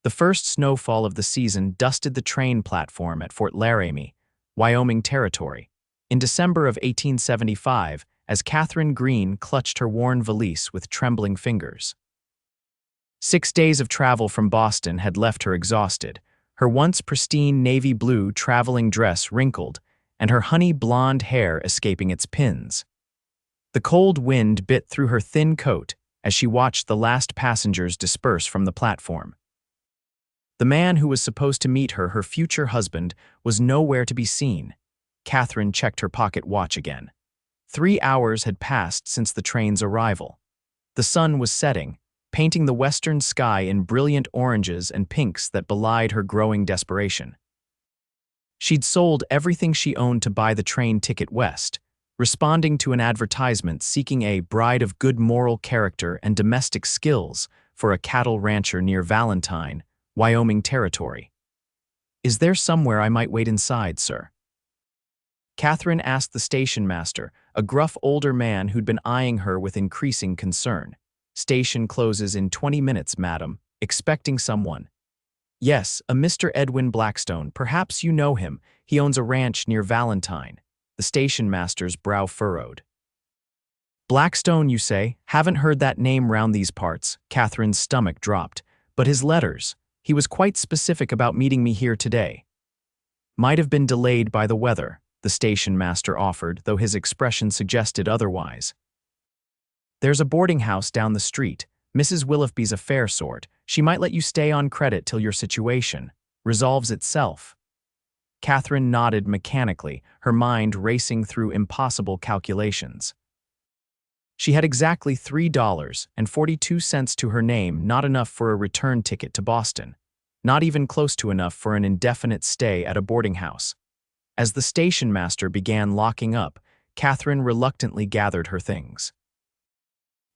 The first snowfall of the season dusted the train platform at Fort Laramie, Wyoming Territory, in December of 1875, as Catherine Greene clutched her worn valise with trembling fingers. 6 days of travel from Boston had left her exhausted, her once pristine navy blue traveling dress wrinkled, and her honey blonde hair escaping its pins. The cold wind bit through her thin coat as she watched the last passengers disperse from the platform. The man who was supposed to meet her future husband, was nowhere to be seen. Catherine checked her pocket watch again. 3 hours had passed since the train's arrival. The sun was setting, painting the western sky in brilliant oranges and pinks that belied her growing desperation. She'd sold everything she owned to buy the train ticket west, responding to an advertisement seeking a bride of good moral character and domestic skills for a cattle rancher near Valentine, Wyoming Territory. "Is there somewhere I might wait inside, sir?" Catherine asked the station master, a gruff older man who'd been eyeing her with increasing concern. "Station closes in 20 minutes, madam. Expecting someone." "Yes, a Mr. Edwin Blackstone. Perhaps you know him. He owns a ranch near Valentine." The station master's brow furrowed. "Blackstone, you say? Haven't heard that name round these parts." Catherine's stomach dropped. "But his letters. He was quite specific about meeting me here today." "Might have been delayed by the weather," the station master offered, though his expression suggested otherwise. "There's a boarding house down the street. Mrs. Willoughby's a fair sort. She might let you stay on credit till your situation resolves itself." Catherine nodded mechanically, her mind racing through impossible calculations. She had exactly $3.42 to her name, not enough for a return ticket to Boston, not even close to enough for an indefinite stay at a boarding house. As the station master began locking up, Catherine reluctantly gathered her things.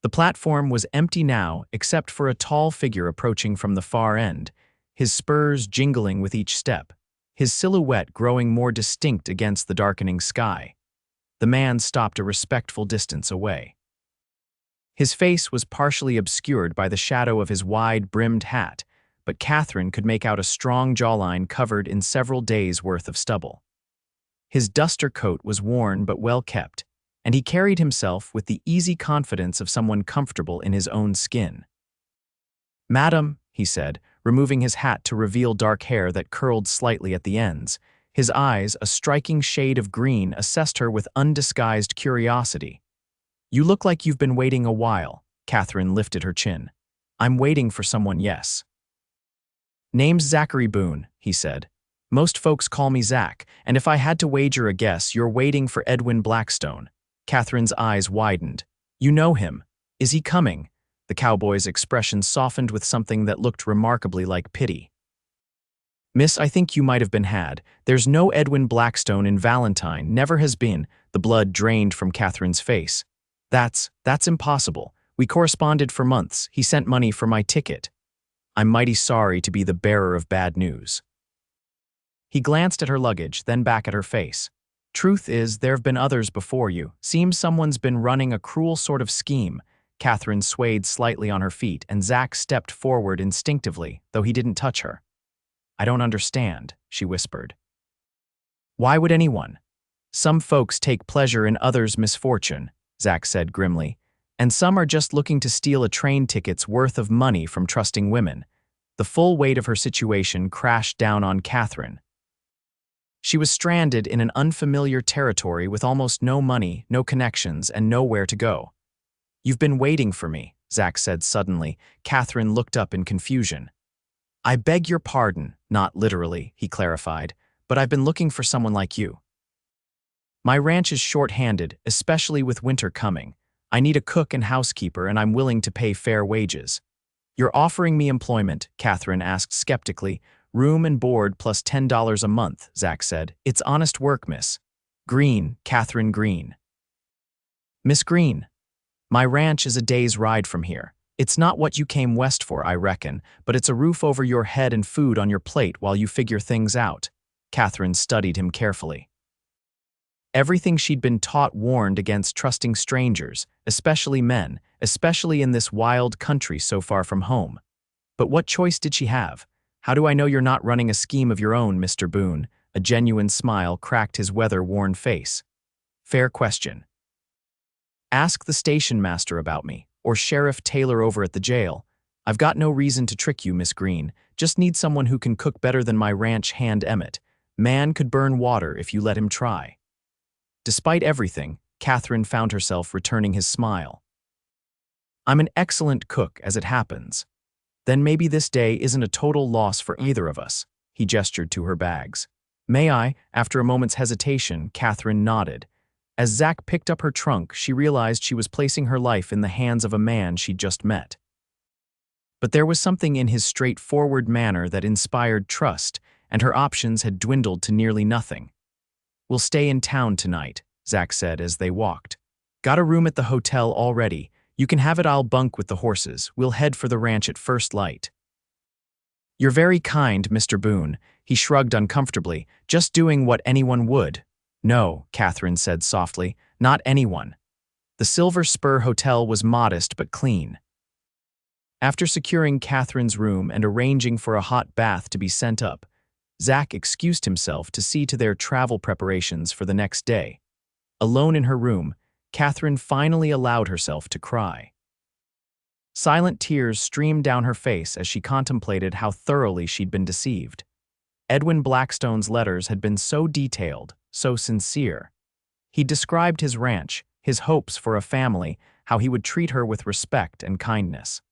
The platform was empty now, except for a tall figure approaching from the far end, his spurs jingling with each step, his silhouette growing more distinct against the darkening sky. The man stopped a respectful distance away. His face was partially obscured by the shadow of his wide-brimmed hat, but Catherine could make out a strong jawline covered in several days' worth of stubble. His duster coat was worn but well kept, and he carried himself with the easy confidence of someone comfortable in his own skin. "Madam," he said, removing his hat to reveal dark hair that curled slightly at the ends. His eyes, a striking shade of green, assessed her with undisguised curiosity. "You look like you've been waiting a while." Catherine lifted her chin. "I'm waiting for someone, yes." "Name's Zachary Boone," he said. "Most folks call me Zach, and if I had to wager a guess, you're waiting for Edwin Blackstone." Catherine's eyes widened. "You know him. Is he coming?" The cowboy's expression softened with something that looked remarkably like pity. "Miss, I think you might have been had. There's no Edwin Blackstone in Valentine, never has been." The blood drained from Catherine's face. That's impossible. We corresponded for months. He sent money for my ticket." "I'm mighty sorry to be the bearer of bad news." He glanced at her luggage, then back at her face. "Truth is, there've been others before you. Seems someone's been running a cruel sort of scheme." Catherine swayed slightly on her feet, and Zach stepped forward instinctively, though he didn't touch her. "I don't understand," she whispered. "Why would anyone?" "Some folks take pleasure in others' misfortune," Zach said grimly, "and some are just looking to steal a train ticket's worth of money from trusting women." The full weight of her situation crashed down on Catherine. She was stranded in an unfamiliar territory with almost no money, no connections, and nowhere to go. "You've been waiting for me," Zach said suddenly. Catherine looked up in confusion. "I beg your pardon, not literally," he clarified, "but I've been looking for someone like you. My ranch is short-handed, especially with winter coming. I need a cook and housekeeper, and I'm willing to pay fair wages." "You're offering me employment?" Catherine asked skeptically. "Room and board plus $10 a month," Zach said. "It's honest work, Miss Greene, Catherine Greene." "Miss Greene, my ranch is a day's ride from here. It's not what you came west for, I reckon, but it's a roof over your head and food on your plate while you figure things out." Catherine studied him carefully. Everything she'd been taught warned against trusting strangers, especially men, especially in this wild country so far from home. But what choice did she have? How do I know you're not running a scheme of your own, Mr. Boone? A genuine smile cracked his weather-worn face. Fair question. Ask the station master about me, or Sheriff Taylor over at the jail. I've got no reason to trick you, Miss Greene. Just need someone who can cook better than my ranch hand Emmett. Man could burn water if you let him try. Despite everything, Catherine found herself returning his smile. I'm an excellent cook, as it happens. Then maybe this day isn't a total loss for either of us. He gestured to her bags. May I? After a moment's hesitation, Catherine nodded. As Zach picked up her trunk, she realized she was placing her life in the hands of a man she'd just met. But there was something in his straightforward manner that inspired trust, and her options had dwindled to nearly nothing. We'll stay in town tonight, Zach said as they walked. Got a room at the hotel already. You can have it, I'll bunk with the horses. We'll head for the ranch at first light. You're very kind, Mr. Boone. He shrugged uncomfortably, just doing what anyone would. No, Catherine said softly, not anyone. The Silver Spur Hotel was modest but clean. After securing Catherine's room and arranging for a hot bath to be sent up, Zach excused himself to see to their travel preparations for the next day. Alone in her room, Catherine finally allowed herself to cry. Silent tears streamed down her face as she contemplated how thoroughly she'd been deceived. Edwin Blackstone's letters had been so detailed, so sincere. He described his ranch, his hopes for a family, how he would treat her with respect and kindness.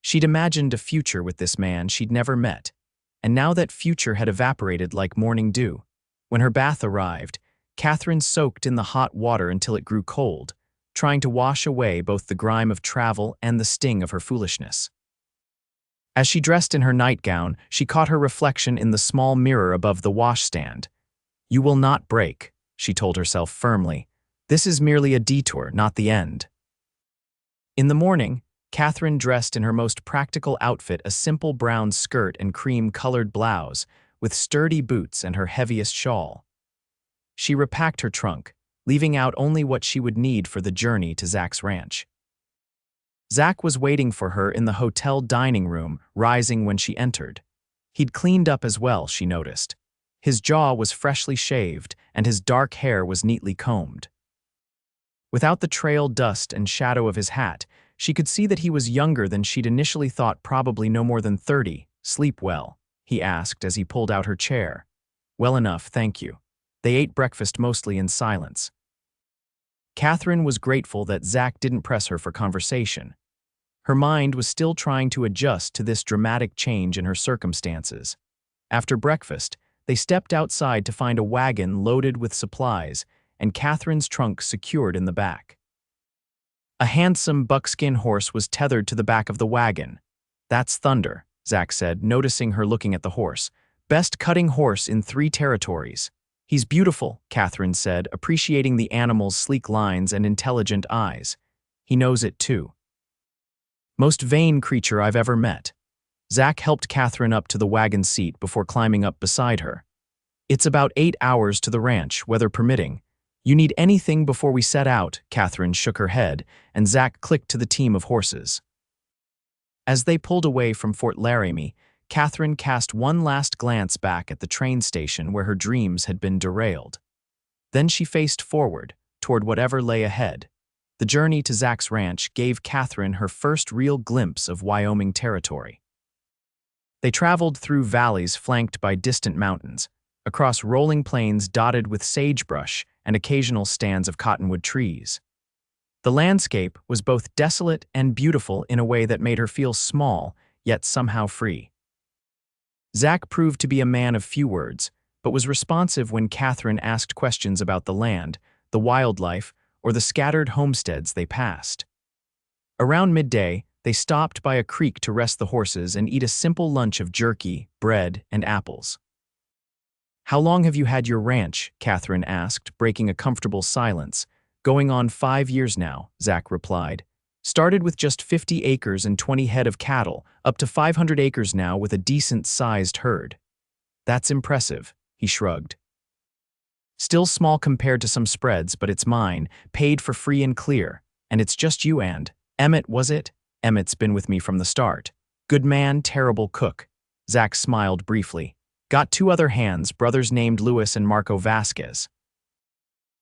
She'd imagined a future with this man she'd never met, and now that future had evaporated like morning dew. When her bath arrived, Catherine soaked in the hot water until it grew cold, trying to wash away both the grime of travel and the sting of her foolishness. As she dressed in her nightgown, she caught her reflection in the small mirror above the washstand. You will not break, she told herself firmly. This is merely a detour, not the end. In the morning, Catherine dressed in her most practical outfit, a simple brown skirt and cream-colored blouse, with sturdy boots and her heaviest shawl. She repacked her trunk, leaving out only what she would need for the journey to Zach's ranch. Zach was waiting for her in the hotel dining room, rising when she entered. He'd cleaned up as well, she noticed. His jaw was freshly shaved, and his dark hair was neatly combed. Without the trail dust and shadow of his hat, she could see that he was younger than she'd initially thought, probably no more than 30. Sleep well? He asked as he pulled out her chair. Well enough, thank you. They ate breakfast mostly in silence. Catherine was grateful that Zach didn't press her for conversation. Her mind was still trying to adjust to this dramatic change in her circumstances. After breakfast, they stepped outside to find a wagon loaded with supplies and Catherine's trunk secured in the back. A handsome buckskin horse was tethered to the back of the wagon. That's Thunder, Zach said, noticing her looking at the horse. Best cutting horse in 3 territories. He's beautiful, Catherine said, appreciating the animal's sleek lines and intelligent eyes. He knows it too. Most vain creature I've ever met. Zach helped Catherine up to the wagon seat before climbing up beside her. It's about 8 hours to the ranch, weather permitting. You need anything before we set out? Catherine shook her head, and Zach clicked to the team of horses. As they pulled away from Fort Laramie, Catherine cast one last glance back at the train station where her dreams had been derailed. Then she faced forward, toward whatever lay ahead. The journey to Zach's ranch gave Catherine her first real glimpse of Wyoming Territory. They traveled through valleys flanked by distant mountains, across rolling plains dotted with sagebrush and occasional stands of cottonwood trees. The landscape was both desolate and beautiful in a way that made her feel small, yet somehow free. Zach proved to be a man of few words, but was responsive when Catherine asked questions about the land, the wildlife, or the scattered homesteads they passed. Around midday, they stopped by a creek to rest the horses and eat a simple lunch of jerky, bread, and apples. How long have you had your ranch? Catherine asked, breaking a comfortable silence. Going on 5 years now, Zach replied. Started with just 50 acres and 20 head of cattle, up to 500 acres now with a decent-sized herd. That's impressive, he shrugged. Still small compared to some spreads, but it's mine, paid for free and clear. And it's just you and Emmett, was it? Emmett's been with me from the start. Good man, terrible cook. Zach smiled briefly. Got two other hands, brothers named Louis and Marco Vasquez.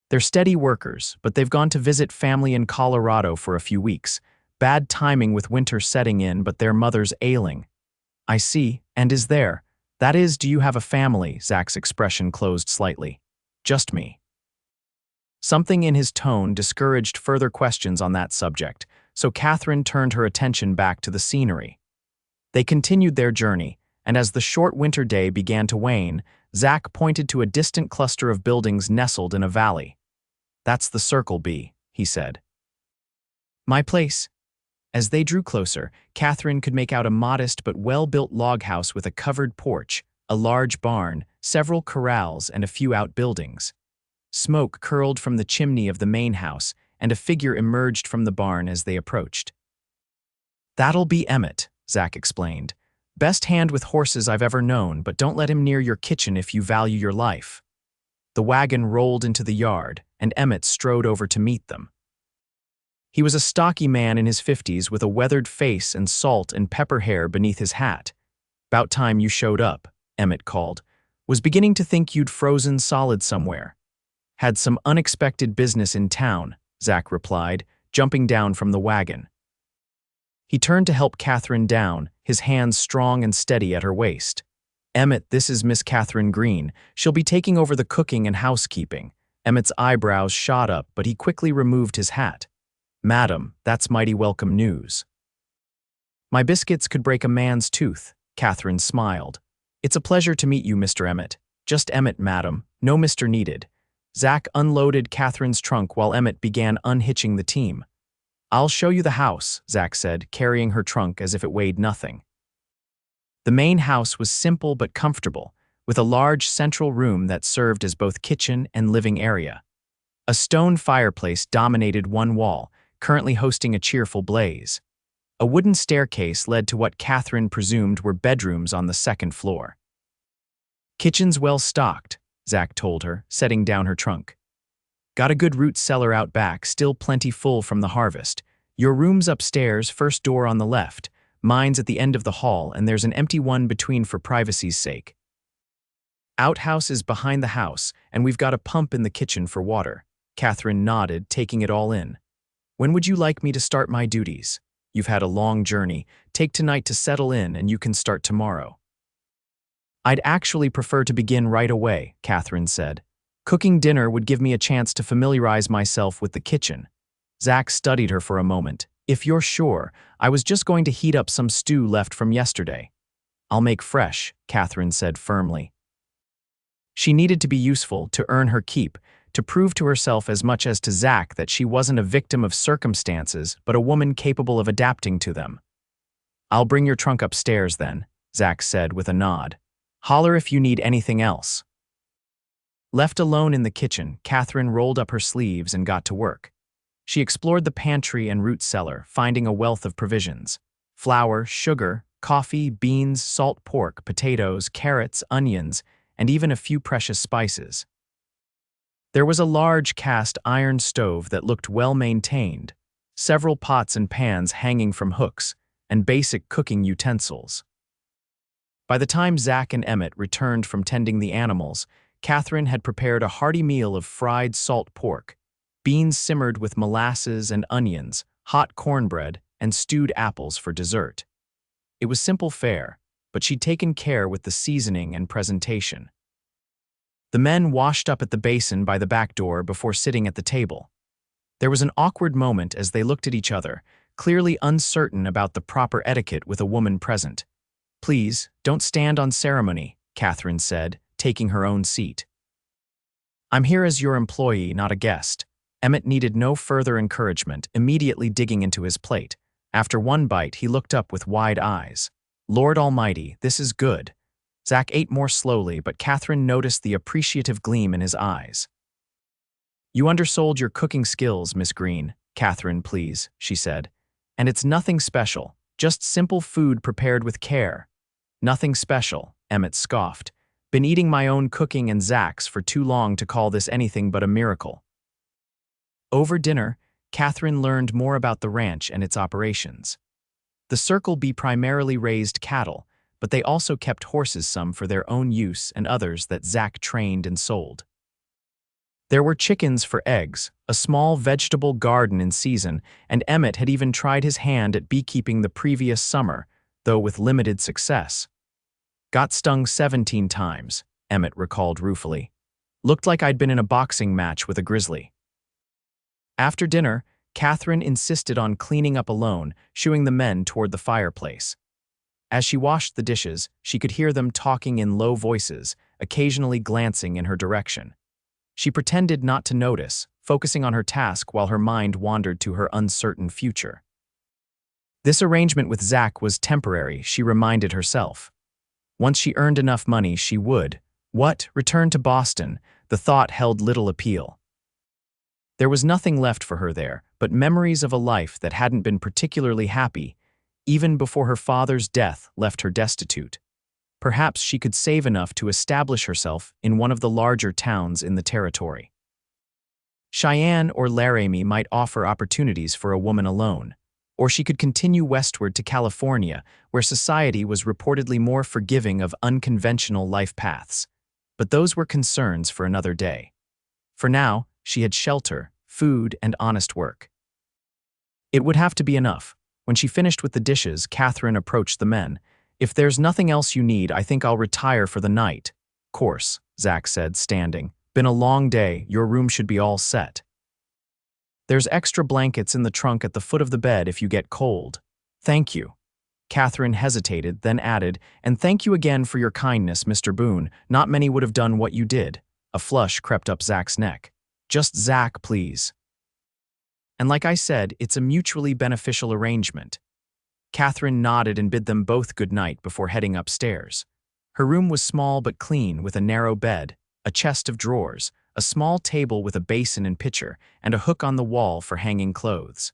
They're steady workers, but they've gone to visit family in Colorado for a few weeks. Bad timing with winter setting in, but their mother's ailing. I see, and is there. That is, do you have a family? Zach's expression closed slightly. Just me. Something in his tone discouraged further questions on that subject, so Catherine turned her attention back to the scenery. They continued their journey, and as the short winter day began to wane, Zach pointed to a distant cluster of buildings nestled in a valley. That's the Circle B, he said. My place. As they drew closer, Catherine could make out a modest but well-built log house with a covered porch, a large barn, several corrals, and a few outbuildings. Smoke curled from the chimney of the main house, and a figure emerged from the barn as they approached. That'll be Emmett, Zach explained. Best hand with horses I've ever known, but don't let him near your kitchen if you value your life. The wagon rolled into the yard, and Emmett strode over to meet them. He was a stocky man in his 50s with a weathered face and salt and pepper hair beneath his hat. About time you showed up, Emmett called. Was beginning to think you'd frozen solid somewhere. Had some unexpected business in town, Zach replied, jumping down from the wagon. He turned to help Catherine down, his hands strong and steady at her waist. Emmett, this is Miss Catherine Greene. She'll be taking over the cooking and housekeeping. Emmett's eyebrows shot up, but he quickly removed his hat. Madam, that's mighty welcome news. My biscuits could break a man's tooth, Catherine smiled. It's a pleasure to meet you, Mr. Emmett. Just Emmett, madam. No Mr. needed. Zach unloaded Catherine's trunk while Emmett began unhitching the team. I'll show you the house, Zach said, carrying her trunk as if it weighed nothing. The main house was simple but comfortable, with a large central room that served as both kitchen and living area. A stone fireplace dominated one wall, currently hosting a cheerful blaze. A wooden staircase led to what Catherine presumed were bedrooms on the second floor. Kitchen's well stocked, Zach told her, setting down her trunk. Got a good root cellar out back, still plenty full from the harvest. Your room's upstairs, first door on the left. Mine's at the end of the hall, and there's an empty one between for privacy's sake. Outhouse is behind the house, and we've got a pump in the kitchen for water. Catherine nodded, taking it all in. When would you like me to start my duties? You've had a long journey. Take tonight to settle in, and you can start tomorrow. I'd actually prefer to begin right away, Catherine said. Cooking dinner would give me a chance to familiarize myself with the kitchen. Zach studied her for a moment. If you're sure, I was just going to heat up some stew left from yesterday. I'll make fresh, Catherine said firmly. She needed to be useful, to earn her keep, to prove to herself as much as to Zach that she wasn't a victim of circumstances, but a woman capable of adapting to them. I'll bring your trunk upstairs then, Zach said with a nod. Holler if you need anything else. Left alone in the kitchen, Catherine rolled up her sleeves and got to work. She explored the pantry and root cellar, finding a wealth of provisions. Flour, sugar, coffee, beans, salt pork, potatoes, carrots, onions, and even a few precious spices. There was a large cast iron stove that looked well maintained, several pots and pans hanging from hooks, and basic cooking utensils. By the time Zach and Emmett returned from tending the animals, Catherine had prepared a hearty meal of fried salt pork, beans simmered with molasses and onions, hot cornbread, and stewed apples for dessert. It was simple fare, but she'd taken care with the seasoning and presentation. The men washed up at the basin by the back door before sitting at the table. There was an awkward moment as they looked at each other, clearly uncertain about the proper etiquette with a woman present. Please, don't stand on ceremony, Catherine said, taking her own seat. I'm here as your employee, not a guest. Emmett needed no further encouragement, immediately digging into his plate. After one bite, he looked up with wide eyes. Lord Almighty, this is good. Zach ate more slowly, but Catherine noticed the appreciative gleam in his eyes. You undersold your cooking skills, Miss Greene. Catherine, please, she said. And it's nothing special, just simple food prepared with care. Nothing special, Emmett scoffed. Been eating my own cooking and Zach's for too long to call this anything but a miracle. Over dinner, Catherine learned more about the ranch and its operations. The Circle B primarily raised cattle, but they also kept horses, some for their own use and others that Zach trained and sold. There were chickens for eggs, a small vegetable garden in season, and Emmett had even tried his hand at beekeeping the previous summer, though with limited success. Got stung 17 times, Emmett recalled ruefully. Looked like I'd been in a boxing match with a grizzly. After dinner, Catherine insisted on cleaning up alone, shooing the men toward the fireplace. As she washed the dishes, she could hear them talking in low voices, occasionally glancing in her direction. She pretended not to notice, focusing on her task while her mind wandered to her uncertain future. This arrangement with Zach was temporary, she reminded herself. Once she earned enough money, she would, return to Boston. The thought held little appeal. There was nothing left for her there but memories of a life that hadn't been particularly happy, even before her father's death left her destitute. Perhaps she could save enough to establish herself in one of the larger towns in the territory. Cheyenne or Laramie might offer opportunities for a woman alone, or she could continue westward to California, where society was reportedly more forgiving of unconventional life paths. But those were concerns for another day. For now, she had shelter, food, and honest work. It would have to be enough. When she finished with the dishes, Catherine approached the men. "If there's nothing else you need, I think I'll retire for the night." "Course," Zach said, standing. "Been a long day, your room should be all set. There's extra blankets in the trunk at the foot of the bed if you get cold." "Thank you." Catherine hesitated, then added, "And thank you again for your kindness, Mr. Boone. Not many would have done what you did." A flush crept up Zach's neck. "Just Zach, please." "And like I said, it's a mutually beneficial arrangement." Catherine nodded and bid them both good night before heading upstairs. Her room was small but clean, with a narrow bed, a chest of drawers, a small table with a basin and pitcher, and a hook on the wall for hanging clothes.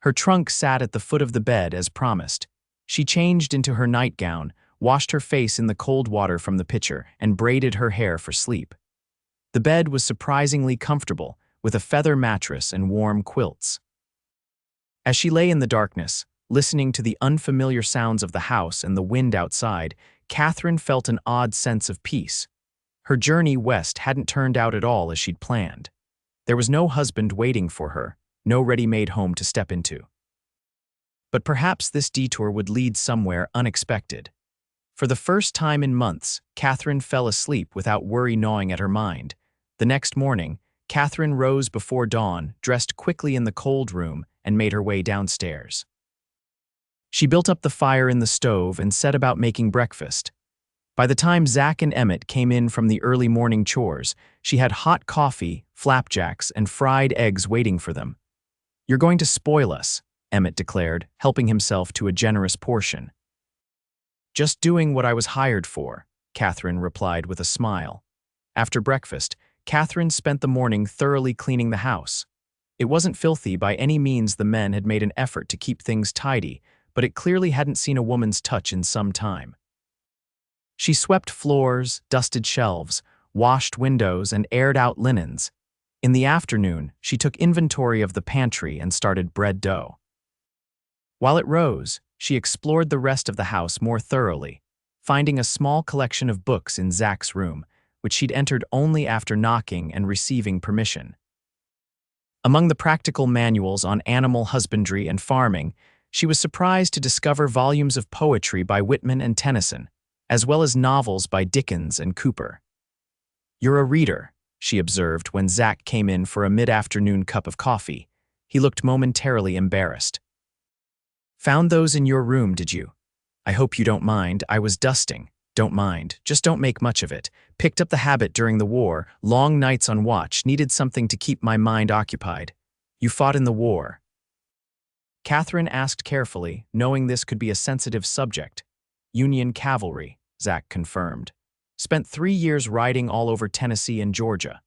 Her trunk sat at the foot of the bed as promised. She changed into her nightgown, washed her face in the cold water from the pitcher, and braided her hair for sleep. The bed was surprisingly comfortable, with a feather mattress and warm quilts. As she lay in the darkness, listening to the unfamiliar sounds of the house and the wind outside, Catherine felt an odd sense of peace. Her journey west hadn't turned out at all as she'd planned. There was no husband waiting for her, no ready-made home to step into. But perhaps this detour would lead somewhere unexpected. For the first time in months, Catherine fell asleep without worry gnawing at her mind. The next morning, Catherine rose before dawn, dressed quickly in the cold room, and made her way downstairs. She built up the fire in the stove and set about making breakfast. By the time Zach and Emmett came in from the early morning chores, she had hot coffee, flapjacks, and fried eggs waiting for them. "You're going to spoil us," Emmett declared, helping himself to a generous portion. "Just doing what I was hired for," Catherine replied with a smile. After breakfast, Catherine spent the morning thoroughly cleaning the house. It wasn't filthy by any means. The men had made an effort to keep things tidy, but it clearly hadn't seen a woman's touch in some time. She swept floors, dusted shelves, washed windows, and aired out linens. In the afternoon, she took inventory of the pantry and started bread dough. While it rose, she explored the rest of the house more thoroughly, finding a small collection of books in Zach's room, which she'd entered only after knocking and receiving permission. Among the practical manuals on animal husbandry and farming, she was surprised to discover volumes of poetry by Whitman and Tennyson, as well as novels by Dickens and Cooper. "You're a reader," she observed when Zach came in for a mid-afternoon cup of coffee. He looked momentarily embarrassed. "Found those in your room, did you? I hope you don't mind. I was dusting." "Don't mind, just don't make much of it. Picked up the habit during the war, long nights on watch, needed something to keep my mind occupied." "You fought in the war?" Catherine asked carefully, knowing this could be a sensitive subject. "Union cavalry," Zach confirmed. "Spent 3 years riding all over Tennessee and Georgia."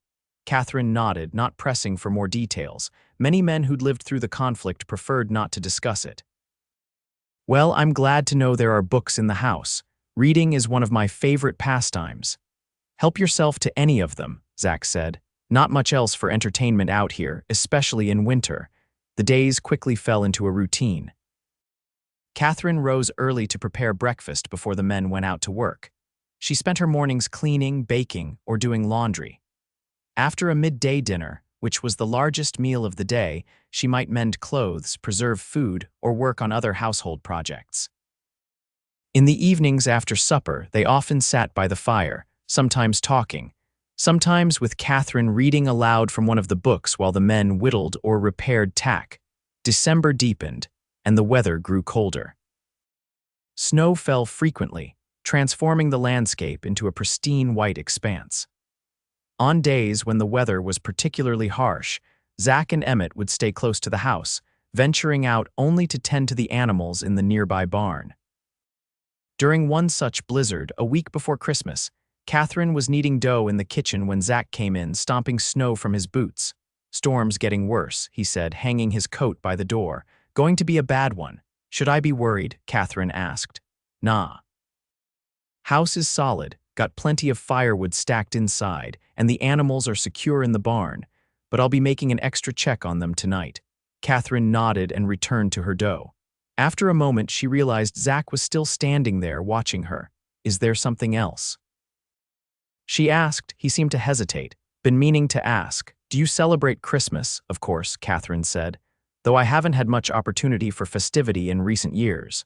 Catherine nodded, not pressing for more details. Many men who'd lived through the conflict preferred not to discuss it. "Well, I'm glad to know there are books in the house. Reading is one of my favorite pastimes." "Help yourself to any of them," Zach said. "Not much else for entertainment out here, especially in winter." The days quickly fell into a routine. Catherine rose early to prepare breakfast before the men went out to work. She spent her mornings cleaning, baking, or doing laundry. After a midday dinner, which was the largest meal of the day, she might mend clothes, preserve food, or work on other household projects. In the evenings after supper, they often sat by the fire, sometimes talking, sometimes with Catherine reading aloud from one of the books while the men whittled or repaired tack. December deepened, and the weather grew colder. Snow fell frequently, transforming the landscape into a pristine white expanse. On days when the weather was particularly harsh, Zach and Emmett would stay close to the house, venturing out only to tend to the animals in the nearby barn. During one such blizzard, a week before Christmas, Catherine was kneading dough in the kitchen when Zach came in, stomping snow from his boots. "Storm's getting worse," he said, hanging his coat by the door. "Going to be a bad one. Should I be worried?" Catherine asked. "Nah. House is solid, got plenty of firewood stacked inside, and the animals are secure in the barn, but I'll be making an extra check on them tonight." Catherine nodded and returned to her dough. After a moment, she realized Zach was still standing there watching her. "Is there something else?" she asked. He seemed to hesitate. "Been meaning to ask. Do you celebrate Christmas?" "Of course," Catherine said, "though I haven't had much opportunity for festivity in recent years.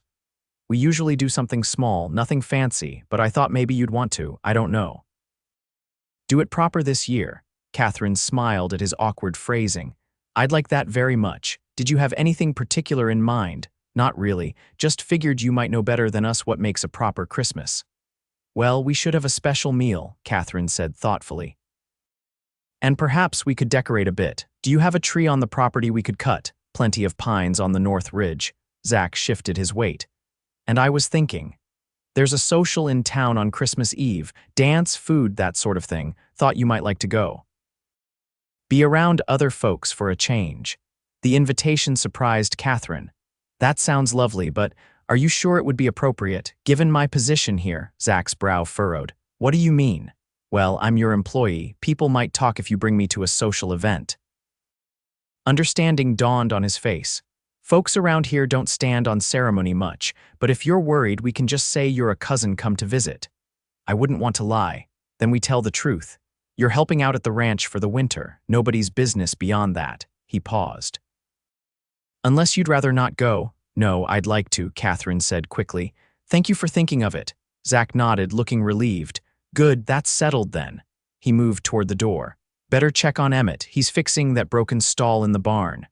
We usually do something small, nothing fancy, but I thought maybe you'd want to. I don't know." "Do it proper this year." Catherine smiled at his awkward phrasing. "I'd like that very much. Did you have anything particular in mind?" "Not really, just figured you might know better than us what makes a proper Christmas." "Well, we should have a special meal," Catherine said thoughtfully. "And perhaps we could decorate a bit. Do you have a tree on the property we could cut?" "Plenty of pines on the north ridge." Zach shifted his weight. "And I was thinking, there's a social in town on Christmas Eve, dance, food, that sort of thing. Thought you might like to go. Be around other folks for a change." The invitation surprised Catherine. "That sounds lovely, but are you sure it would be appropriate, given my position here?" Zach's brow furrowed. "What do you mean?" "Well, I'm your employee. People might talk if you bring me to a social event." Understanding dawned on his face. "Folks around here don't stand on ceremony much, but if you're worried, we can just say you're a cousin come to visit." "I wouldn't want to lie. Then we tell the truth. You're helping out at the ranch for the winter. Nobody's business beyond that." He paused. "Unless you'd rather not go." "No, I'd like to," Catherine said quickly. "Thank you for thinking of it." Zach nodded, looking relieved. "Good, that's settled then." He moved toward the door. "Better check on Emmett. He's fixing that broken stall in the barn."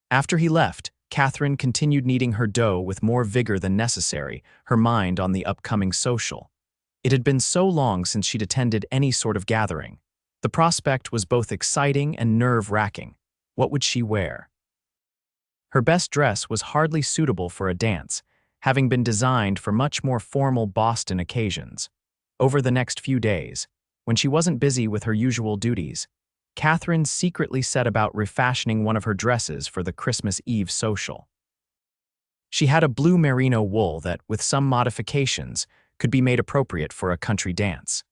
After he left, Catherine continued kneading her dough with more vigor than necessary, her mind on the upcoming social. It had been so long since she'd attended any sort of gathering. The prospect was both exciting and nerve-wracking. What would she wear? Her best dress was hardly suitable for a dance, having been designed for much more formal Boston occasions. Over the next few days, when she wasn't busy with her usual duties, Catherine secretly set about refashioning one of her dresses for the Christmas Eve social. She had a blue merino wool that, with some modifications, could be made appropriate for a country dance.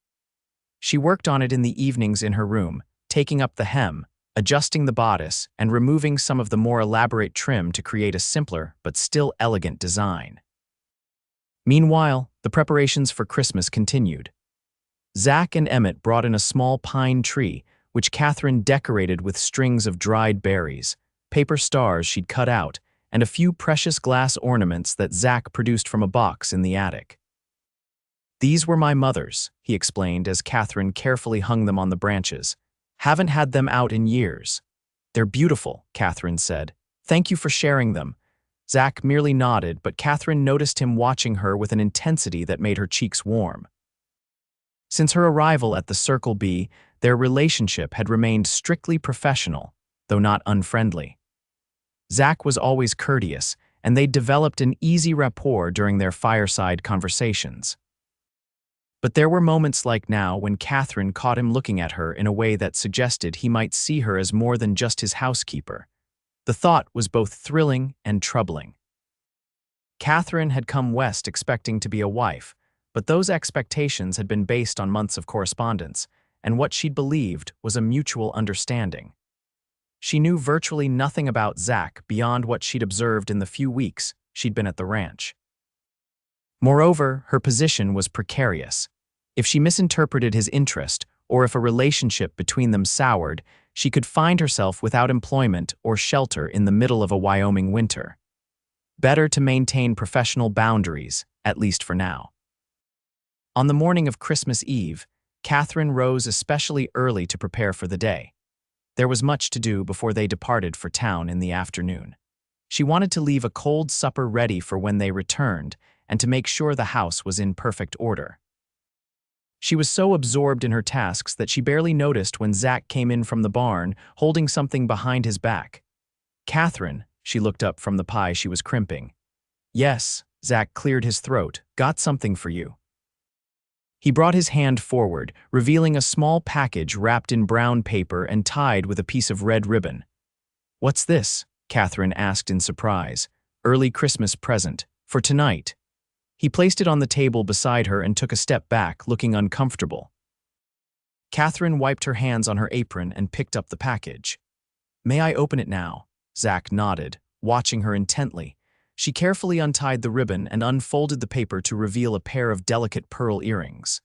She worked on it in the evenings in her room, taking up the hem, adjusting the bodice, and removing some of the more elaborate trim to create a simpler but still elegant design. Meanwhile, the preparations for Christmas continued. Zach and Emmett brought in a small pine tree, which Catherine decorated with strings of dried berries, paper stars she'd cut out, and a few precious glass ornaments that Zach produced from a box in the attic. "These were my mother's," he explained as Catherine carefully hung them on the branches. "Haven't had them out in years." "They're beautiful," Catherine said. "Thank you for sharing them." Zach merely nodded, but Catherine noticed him watching her with an intensity that made her cheeks warm. Since her arrival at the Circle B, their relationship had remained strictly professional, though not unfriendly. Zach was always courteous, and they'd developed an easy rapport during their fireside conversations. But there were moments like now when Catherine caught him looking at her in a way that suggested he might see her as more than just his housekeeper. The thought was both thrilling and troubling. Catherine had come west expecting to be a wife, but those expectations had been based on months of correspondence, and what she'd believed was a mutual understanding. She knew virtually nothing about Zach beyond what she'd observed in the few weeks she'd been at the ranch. Moreover, her position was precarious. If she misinterpreted his interest, or if a relationship between them soured, she could find herself without employment or shelter in the middle of a Wyoming winter. Better to maintain professional boundaries, at least for now. On the morning of Christmas Eve, Catherine rose especially early to prepare for the day. There was much to do before they departed for town in the afternoon. She wanted to leave a cold supper ready for when they returned and to make sure the house was in perfect order. She was so absorbed in her tasks that she barely noticed when Zach came in from the barn, holding something behind his back. "Catherine," she looked up from the pie she was crimping. "Yes," Zach cleared his throat, "got something for you." He brought his hand forward, revealing a small package wrapped in brown paper and tied with a piece of red ribbon. "What's this?" Catherine asked in surprise. "Early Christmas present. For tonight." He placed it on the table beside her and took a step back, looking uncomfortable. Catherine wiped her hands on her apron and picked up the package. "May I open it now?" Zach nodded, watching her intently. She carefully untied the ribbon and unfolded the paper to reveal a pair of delicate pearl earrings.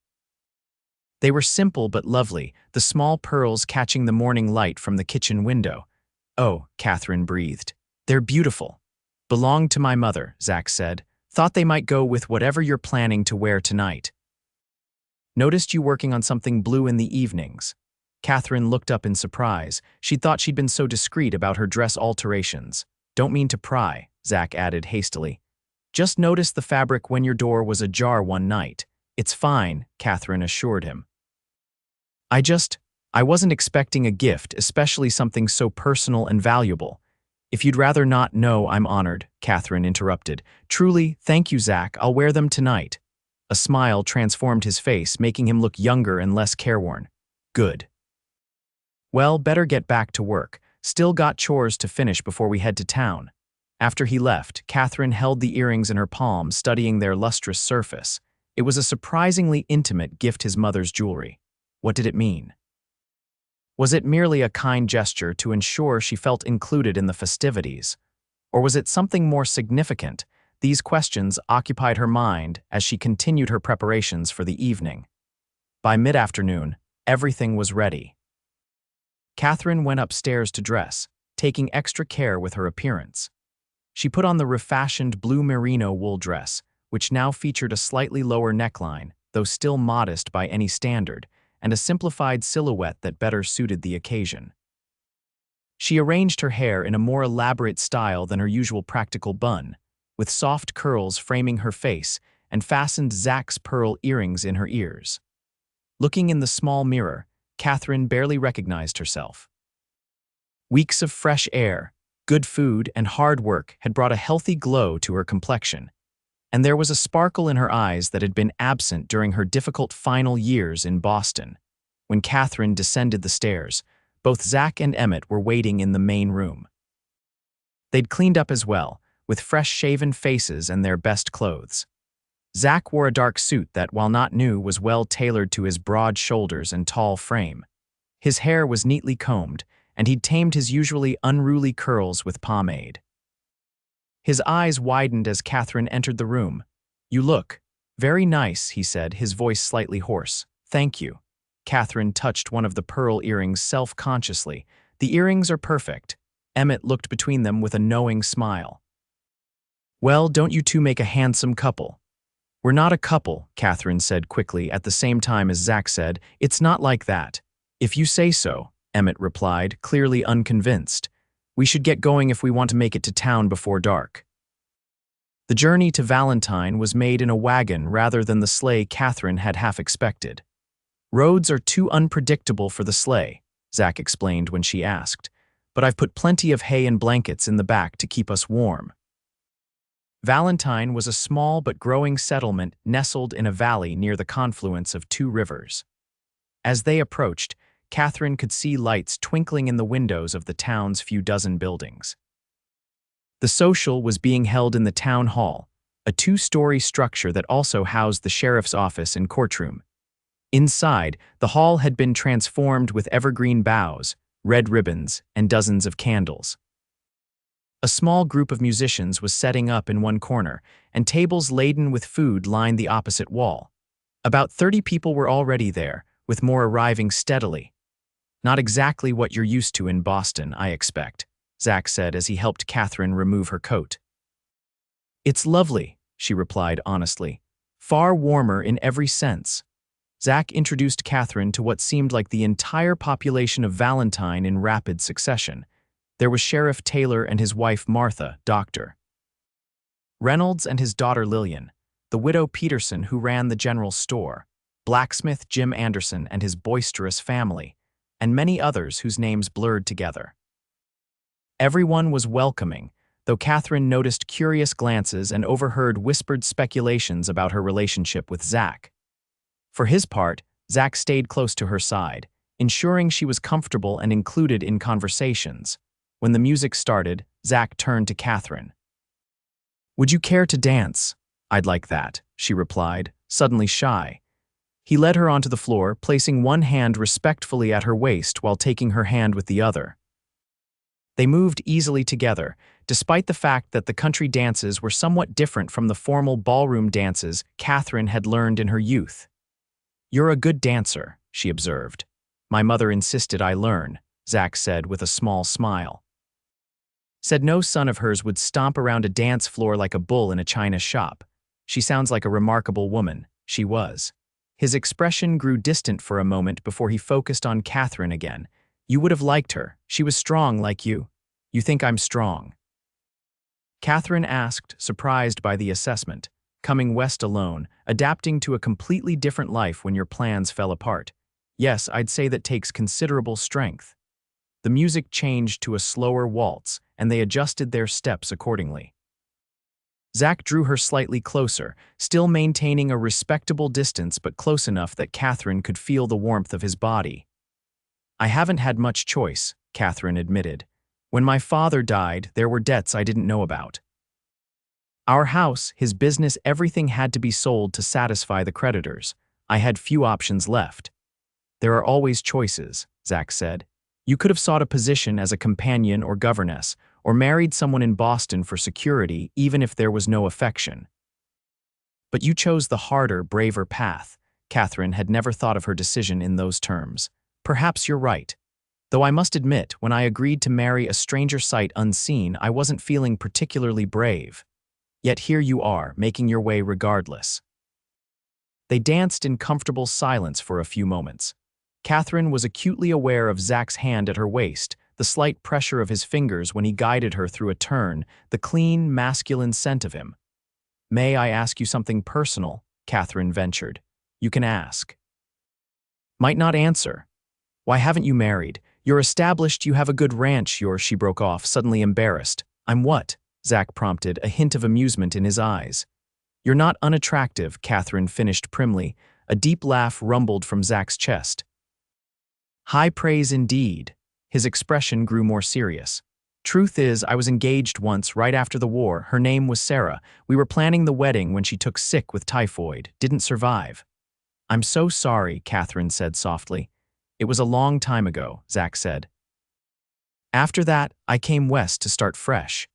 They were simple but lovely, the small pearls catching the morning light from the kitchen window. "Oh," Catherine breathed. "They're beautiful." "Belonged to my mother," Zach said. "Thought they might go with whatever you're planning to wear tonight." "Noticed you working on something blue in the evenings." Catherine looked up in surprise. She thought she'd been so discreet about her dress alterations. "Don't mean to pry," Zach added hastily. "Just noticed the fabric when your door was ajar one night." "It's fine," Catherine assured him. I wasn't expecting a gift, especially something so personal and valuable." "If you'd rather not know, I'm honored," Catherine interrupted. "Truly, thank you, Zach. I'll wear them tonight." A smile transformed his face, making him look younger and less careworn. "Good. Well, better get back to work. Still got chores to finish before we head to town." After he left, Catherine held the earrings in her palm, studying their lustrous surface. It was a surprisingly intimate gift, his mother's jewelry. What did it mean? Was it merely a kind gesture to ensure she felt included in the festivities? Or was it something more significant? These questions occupied her mind as she continued her preparations for the evening. By mid-afternoon, everything was ready. Catherine went upstairs to dress, taking extra care with her appearance. She put on the refashioned blue merino wool dress, which now featured a slightly lower neckline, though still modest by any standard, and a simplified silhouette that better suited the occasion. She arranged her hair in a more elaborate style than her usual practical bun, with soft curls framing her face, and fastened Zach's pearl earrings in her ears. Looking in the small mirror, Catherine barely recognized herself. Weeks of fresh air, good food, and hard work had brought a healthy glow to her complexion, and there was a sparkle in her eyes that had been absent during her difficult final years in Boston. When Catherine descended the stairs, both Zach and Emmett were waiting in the main room. They'd cleaned up as well, with fresh-shaven faces and their best clothes. Zach wore a dark suit that, while not new, was well tailored to his broad shoulders and tall frame. His hair was neatly combed, and he'd tamed his usually unruly curls with pomade. His eyes widened as Catherine entered the room. "You look very nice," he said, his voice slightly hoarse. "Thank you." Catherine touched one of the pearl earrings self-consciously. "The earrings are perfect." Emmett looked between them with a knowing smile. "Well, don't you two make a handsome couple?" "We're not a couple," Catherine said quickly, at the same time as Zach said, "It's not like that." "If you say so," Emmett replied, clearly unconvinced. "We should get going if we want to make it to town before dark." The journey to Valentine was made in a wagon rather than the sleigh Catherine had half expected. "Roads are too unpredictable for the sleigh," Zach explained when she asked, "but I've put plenty of hay and blankets in the back to keep us warm." Valentine was a small but growing settlement nestled in a valley near the confluence of two rivers. As they approached, Catherine could see lights twinkling in the windows of the town's few dozen buildings. The social was being held in the town hall, a two-story structure that also housed the sheriff's office and courtroom. Inside, the hall had been transformed with evergreen boughs, red ribbons, and dozens of candles. A small group of musicians was setting up in one corner, and tables laden with food lined the opposite wall. About 30 people were already there, with more arriving steadily. "Not exactly what you're used to in Boston, I expect," Zach said as he helped Catherine remove her coat. "It's lovely," she replied honestly. "Far warmer in every sense." Zach introduced Catherine to what seemed like the entire population of Valentine in rapid succession. There was Sheriff Taylor and his wife Martha, Dr. Reynolds and his daughter Lillian, the widow Peterson who ran the general store, blacksmith Jim Anderson and his boisterous family, and many others whose names blurred together. Everyone was welcoming, though Catherine noticed curious glances and overheard whispered speculations about her relationship with Zach. For his part, Zach stayed close to her side, ensuring she was comfortable and included in conversations. When the music started, Zach turned to Catherine. "Would you care to dance?" "I'd like that," she replied, suddenly shy. He led her onto the floor, placing one hand respectfully at her waist while taking her hand with the other. They moved easily together, despite the fact that the country dances were somewhat different from the formal ballroom dances Catherine had learned in her youth. "You're a good dancer," she observed. "My mother insisted I learn," Zach said with a small smile. Said no son of hers would stomp around a dance floor like a bull in a china shop. "She sounds like a remarkable woman." She was. His expression grew distant for a moment before he focused on Catherine again. "You would have liked her. She was strong like you." "You think I'm strong?" Catherine asked, surprised by the assessment. Coming west alone, adapting to a completely different life when your plans fell apart. "Yes, I'd say that takes considerable strength." The music changed to a slower waltz, and they adjusted their steps accordingly. Zach drew her slightly closer, still maintaining a respectable distance but close enough that Catherine could feel the warmth of his body. "I haven't had much choice," Catherine admitted. "When my father died, there were debts I didn't know about. Our house, his business, everything had to be sold to satisfy the creditors. I had few options left." "There are always choices," Zach said. "You could have sought a position as a companion or governess, or married someone in Boston for security, even if there was no affection. But you chose the harder, braver path." Catherine had never thought of her decision in those terms. "Perhaps you're right. Though I must admit, when I agreed to marry a stranger sight unseen, I wasn't feeling particularly brave. Yet here you are, making your way regardless." They danced in comfortable silence for a few moments. Catherine was acutely aware of Zach's hand at her waist, the slight pressure of his fingers when he guided her through a turn, the clean, masculine scent of him. "May I ask you something personal?" Catherine ventured. "You can ask." "Might not answer." "Why haven't you married? You're established, you have a good ranch, she broke off, suddenly embarrassed. "I'm what?" Zach prompted, a hint of amusement in his eyes. "You're not unattractive," Catherine finished primly. A deep laugh rumbled from Zach's chest. "High praise indeed." His expression grew more serious. "Truth is, I was engaged once, right after the war. Her name was Sarah. We were planning the wedding when she took sick with typhoid. Didn't survive." "I'm so sorry," Catherine said softly. "It was a long time ago," Zach said. "After that, I came west to start fresh.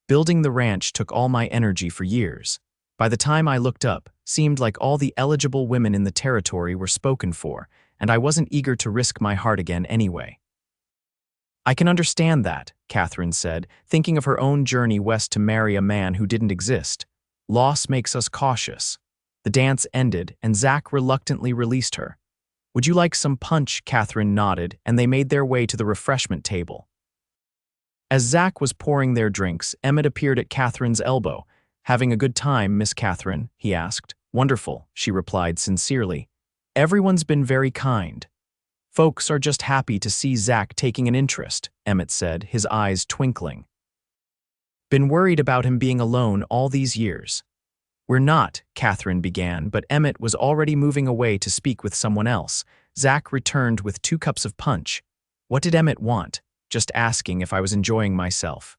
Building the ranch took all my energy for years. By the time I looked up, seemed like all the eligible women in the territory were spoken for, and I wasn't eager to risk my heart again anyway." "I can understand that," Catherine said, thinking of her own journey west to marry a man who didn't exist. "Loss makes us cautious." The dance ended, and Zach reluctantly released her. "Would you like some punch?" Catherine nodded, and they made their way to the refreshment table. As Zach was pouring their drinks, Emmett appeared at Catherine's elbow. "Having a good time, Miss Catherine?" he asked. "Wonderful," she replied sincerely. "Everyone's been very kind." "Folks are just happy to see Zach taking an interest," Emmett said, his eyes twinkling. "Been worried about him being alone all these years." "We're not," Catherine began, but Emmett was already moving away to speak with someone else. Zach returned with 2 cups of punch. What did Emmett want? "Just asking if I was enjoying myself."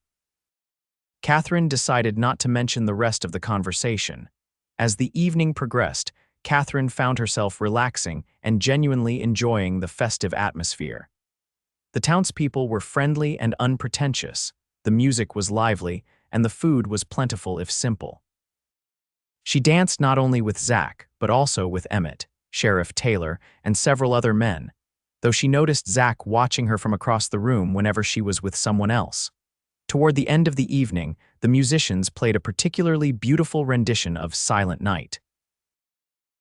Catherine decided not to mention the rest of the conversation. As the evening progressed, Catherine found herself relaxing and genuinely enjoying the festive atmosphere. The townspeople were friendly and unpretentious. the music was lively, and the food was plentiful if simple. She danced not only with Zach, but also with Emmett, Sheriff Taylor, and several other men, though she noticed Zach watching her from across the room whenever she was with someone else. Toward the end of the evening, the musicians played a particularly beautiful rendition of Silent Night.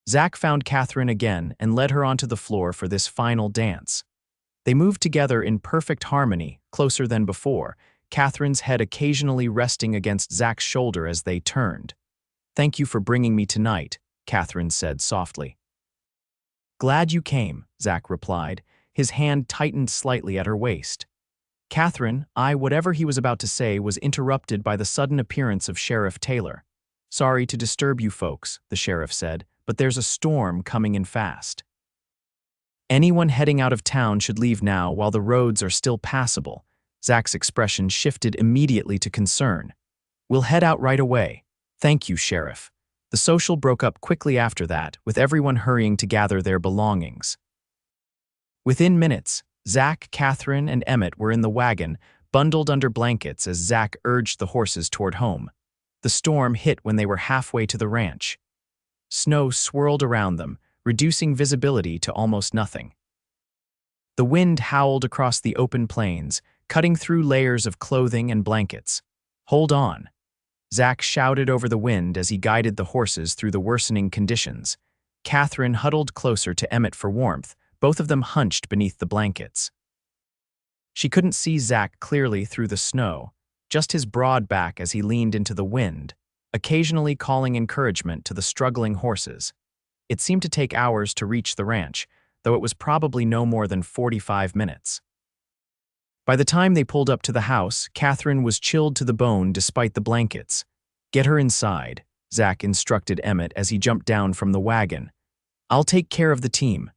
Zach found Catherine again and led her onto the floor for this final dance. They moved together in perfect harmony, closer than before, Catherine's head occasionally resting against Zach's shoulder as they turned. "Thank you for bringing me tonight," Catherine said softly. "Glad you came," Zach replied, his hand tightened slightly at her waist. Catherine, whatever he was about to say was interrupted by the sudden appearance of Sheriff Taylor. "Sorry to disturb you folks," the sheriff said, "but there's a storm coming in fast. Anyone heading out of town should leave now while the roads are still passable." Zach's expression shifted immediately to concern. "We'll head out right away. Thank you, Sheriff." The social broke up quickly after that, with everyone hurrying to gather their belongings. Within minutes, Zach, Catherine, and Emmett were in the wagon, bundled under blankets as Zach urged the horses toward home. The storm hit when they were halfway to the ranch. Snow swirled around them, reducing visibility to almost nothing. The wind howled across the open plains, cutting through layers of clothing and blankets. "Hold on," Zach shouted over the wind as he guided the horses through the worsening conditions. Catherine huddled closer to Emmett for warmth, both of them hunched beneath the blankets. She couldn't see Zach clearly through the snow, just his broad back as he leaned into the wind, occasionally calling encouragement to the struggling horses. It seemed to take hours to reach the ranch, though it was probably no more than 45 minutes. By the time they pulled up to the house, Catherine was chilled to the bone despite the blankets. "Get her inside," Zach instructed Emmett as he jumped down from the wagon. "I'll take care of the team."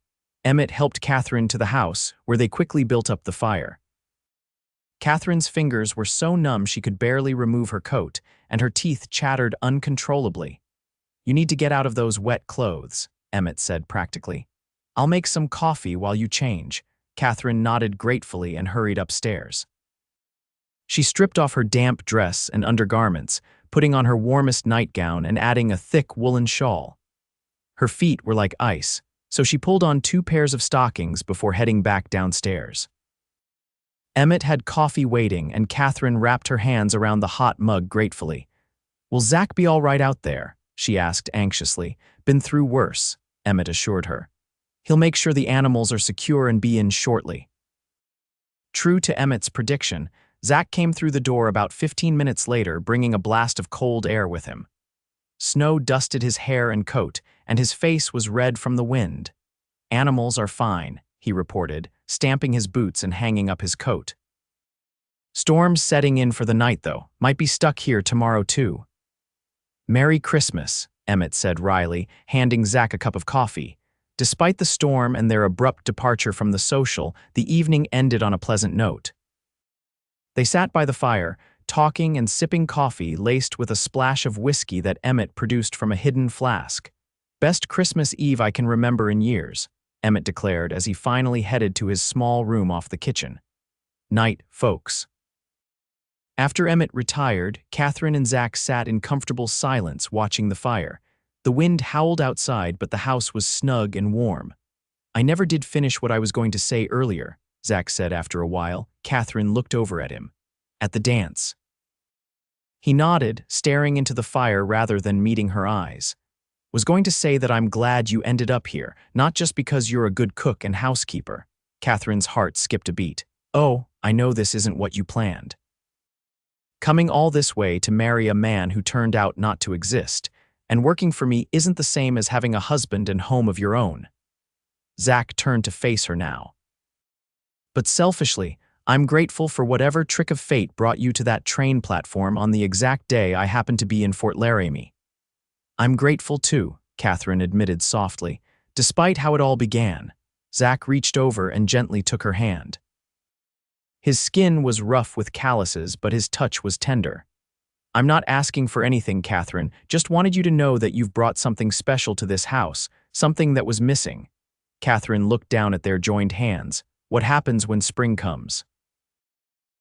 Emmett helped Catherine to the house, where they quickly built up the fire. Catherine's fingers were so numb she could barely remove her coat, and her teeth chattered uncontrollably. "You need to get out of those wet clothes," Emmett said practically. "I'll make some coffee while you change." Catherine nodded gratefully and hurried upstairs. She stripped off her damp dress and undergarments, putting on her warmest nightgown and adding a thick woolen shawl. Her feet were like ice, so she pulled on 2 pairs of stockings before heading back downstairs. Emmett had coffee waiting, and Catherine wrapped her hands around the hot mug gratefully. "Will Zach be all right out there?" she asked anxiously. "Been through worse," Emmett assured her. "He'll make sure the animals are secure and be in shortly." True to Emmett's prediction, Zach came through the door about 15 minutes later, bringing a blast of cold air with him. Snow dusted his hair and coat, and his face was red from the wind. "Animals are fine," he reported, stamping his boots and hanging up his coat. "Storm's setting in for the night, though. Might be stuck here tomorrow, too." "Merry Christmas," Emmett said wryly, handing Zach a cup of coffee. Despite the storm and their abrupt departure from the social, the evening ended on a pleasant note. They sat by the fire, talking and sipping coffee laced with a splash of whiskey that Emmett produced from a hidden flask. "Best Christmas Eve I can remember in years," Emmett declared as he finally headed to his small room off the kitchen. "Night, folks." After Emmett retired, Catherine and Zach sat in comfortable silence watching the fire. The wind howled outside, but the house was snug and warm. "I never did finish what I was going to say earlier," Zach said after a while. Catherine looked over at him. "At the dance." He nodded, staring into the fire rather than meeting her eyes. "Was going to say that I'm glad you ended up here, not just because you're a good cook and housekeeper." Catherine's heart skipped a beat. "Oh, I know this isn't what you planned. Coming all this way to marry a man who turned out not to exist, and working for me isn't the same as having a husband and home of your own." Zach turned to face her now. "But selfishly, I'm grateful for whatever trick of fate brought you to that train platform on the exact day I happened to be in Fort Laramie." "I'm grateful too," Catherine admitted softly. Despite how it all began, Zach reached over and gently took her hand. His skin was rough with calluses, but his touch was tender. "I'm not asking for anything, Catherine, just wanted you to know that you've brought something special to this house, something that was missing." Catherine looked down at their joined hands. "What happens when spring comes?"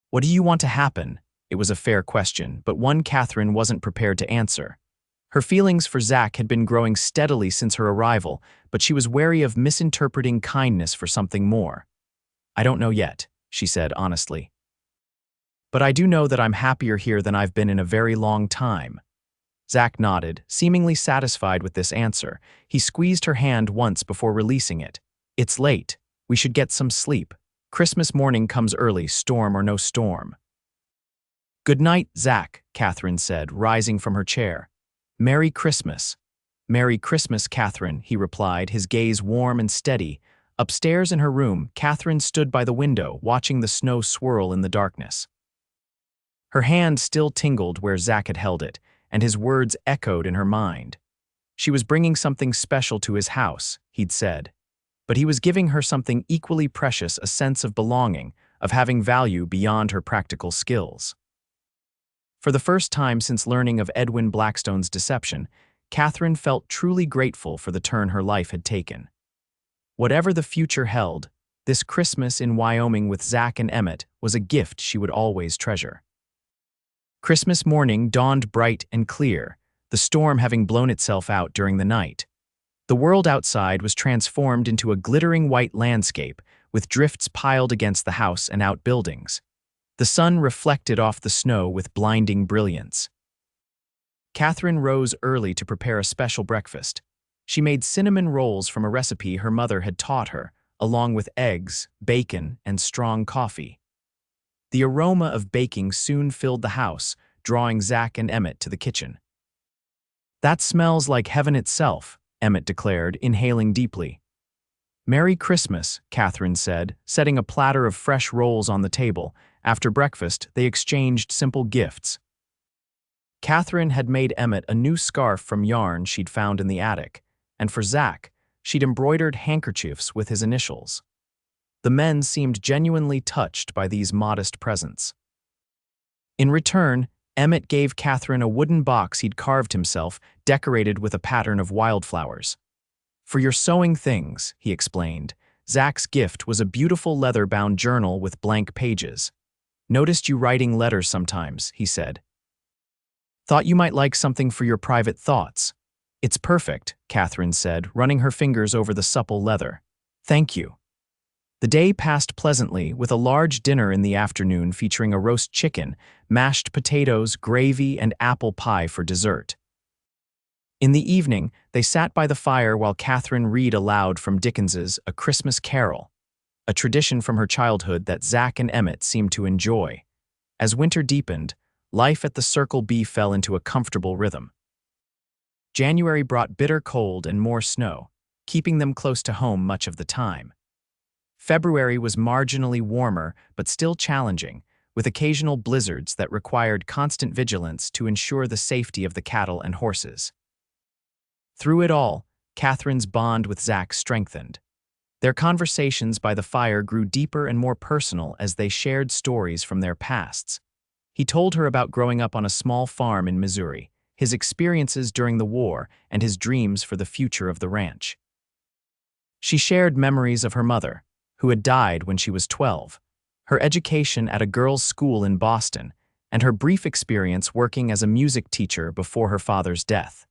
"What do you want to happen?" It was a fair question, but one Catherine wasn't prepared to answer. Her feelings for Zach had been growing steadily since her arrival, but she was wary of misinterpreting kindness for something more. "I don't know yet," she said honestly. "But I do know that I'm happier here than I've been in a very long time." Zach nodded, seemingly satisfied with this answer. He squeezed her hand once before releasing it. "It's late. We should get some sleep. Christmas morning comes early, storm or no storm." "Good night, Zach," Catherine said, rising from her chair. "Merry Christmas." "Merry Christmas, Catherine," he replied, his gaze warm and steady. Upstairs in her room, Catherine stood by the window, watching the snow swirl in the darkness. Her hand still tingled where Zach had held it, and his words echoed in her mind. She was bringing something special to his house, he'd said. But he was giving her something equally precious, a sense of belonging, of having value beyond her practical skills. For the first time since learning of Edwin Blackstone's deception, Catherine felt truly grateful for the turn her life had taken. Whatever the future held, this Christmas in Wyoming with Zach and Emmett was a gift she would always treasure. Christmas morning dawned bright and clear, the storm having blown itself out during the night. The world outside was transformed into a glittering white landscape, with drifts piled against the house and outbuildings. The sun reflected off the snow with blinding brilliance. Catherine rose early to prepare a special breakfast. She made cinnamon rolls from a recipe her mother had taught her, along with eggs, bacon, and strong coffee. The aroma of baking soon filled the house, drawing Zach and Emmett to the kitchen. "That smells like heaven itself," Emmett declared, inhaling deeply. "Merry Christmas," Catherine said, setting a platter of fresh rolls on the table. After breakfast, they exchanged simple gifts. Catherine had made Emmett a new scarf from yarn she'd found in the attic, and for Zach, she'd embroidered handkerchiefs with his initials. The men seemed genuinely touched by these modest presents. In return, Emmett gave Catherine a wooden box he'd carved himself, decorated with a pattern of wildflowers. "For your sewing things," he explained. Zach's gift was a beautiful leather-bound journal with blank pages. "Noticed you writing letters sometimes," he said. "Thought you might like something for your private thoughts." "It's perfect," Catherine said, running her fingers over the supple leather. "Thank you." The day passed pleasantly, with a large dinner in the afternoon featuring a roast chicken, mashed potatoes, gravy, and apple pie for dessert. In the evening, they sat by the fire while Catherine read aloud from Dickens's A Christmas Carol, a tradition from her childhood that Zach and Emmett seemed to enjoy. As winter deepened, life at the Circle B fell into a comfortable rhythm. January brought bitter cold and more snow, keeping them close to home much of the time. February was marginally warmer but still challenging, with occasional blizzards that required constant vigilance to ensure the safety of the cattle and horses. Through it all, Catherine's bond with Zach strengthened. Their conversations by the fire grew deeper and more personal as they shared stories from their pasts. He told her about growing up on a small farm in Missouri, his experiences during the war, and his dreams for the future of the ranch. She shared memories of her mother, who had died when she was 12, her education at a girls' school in Boston, and her brief experience working as a music teacher before her father's death.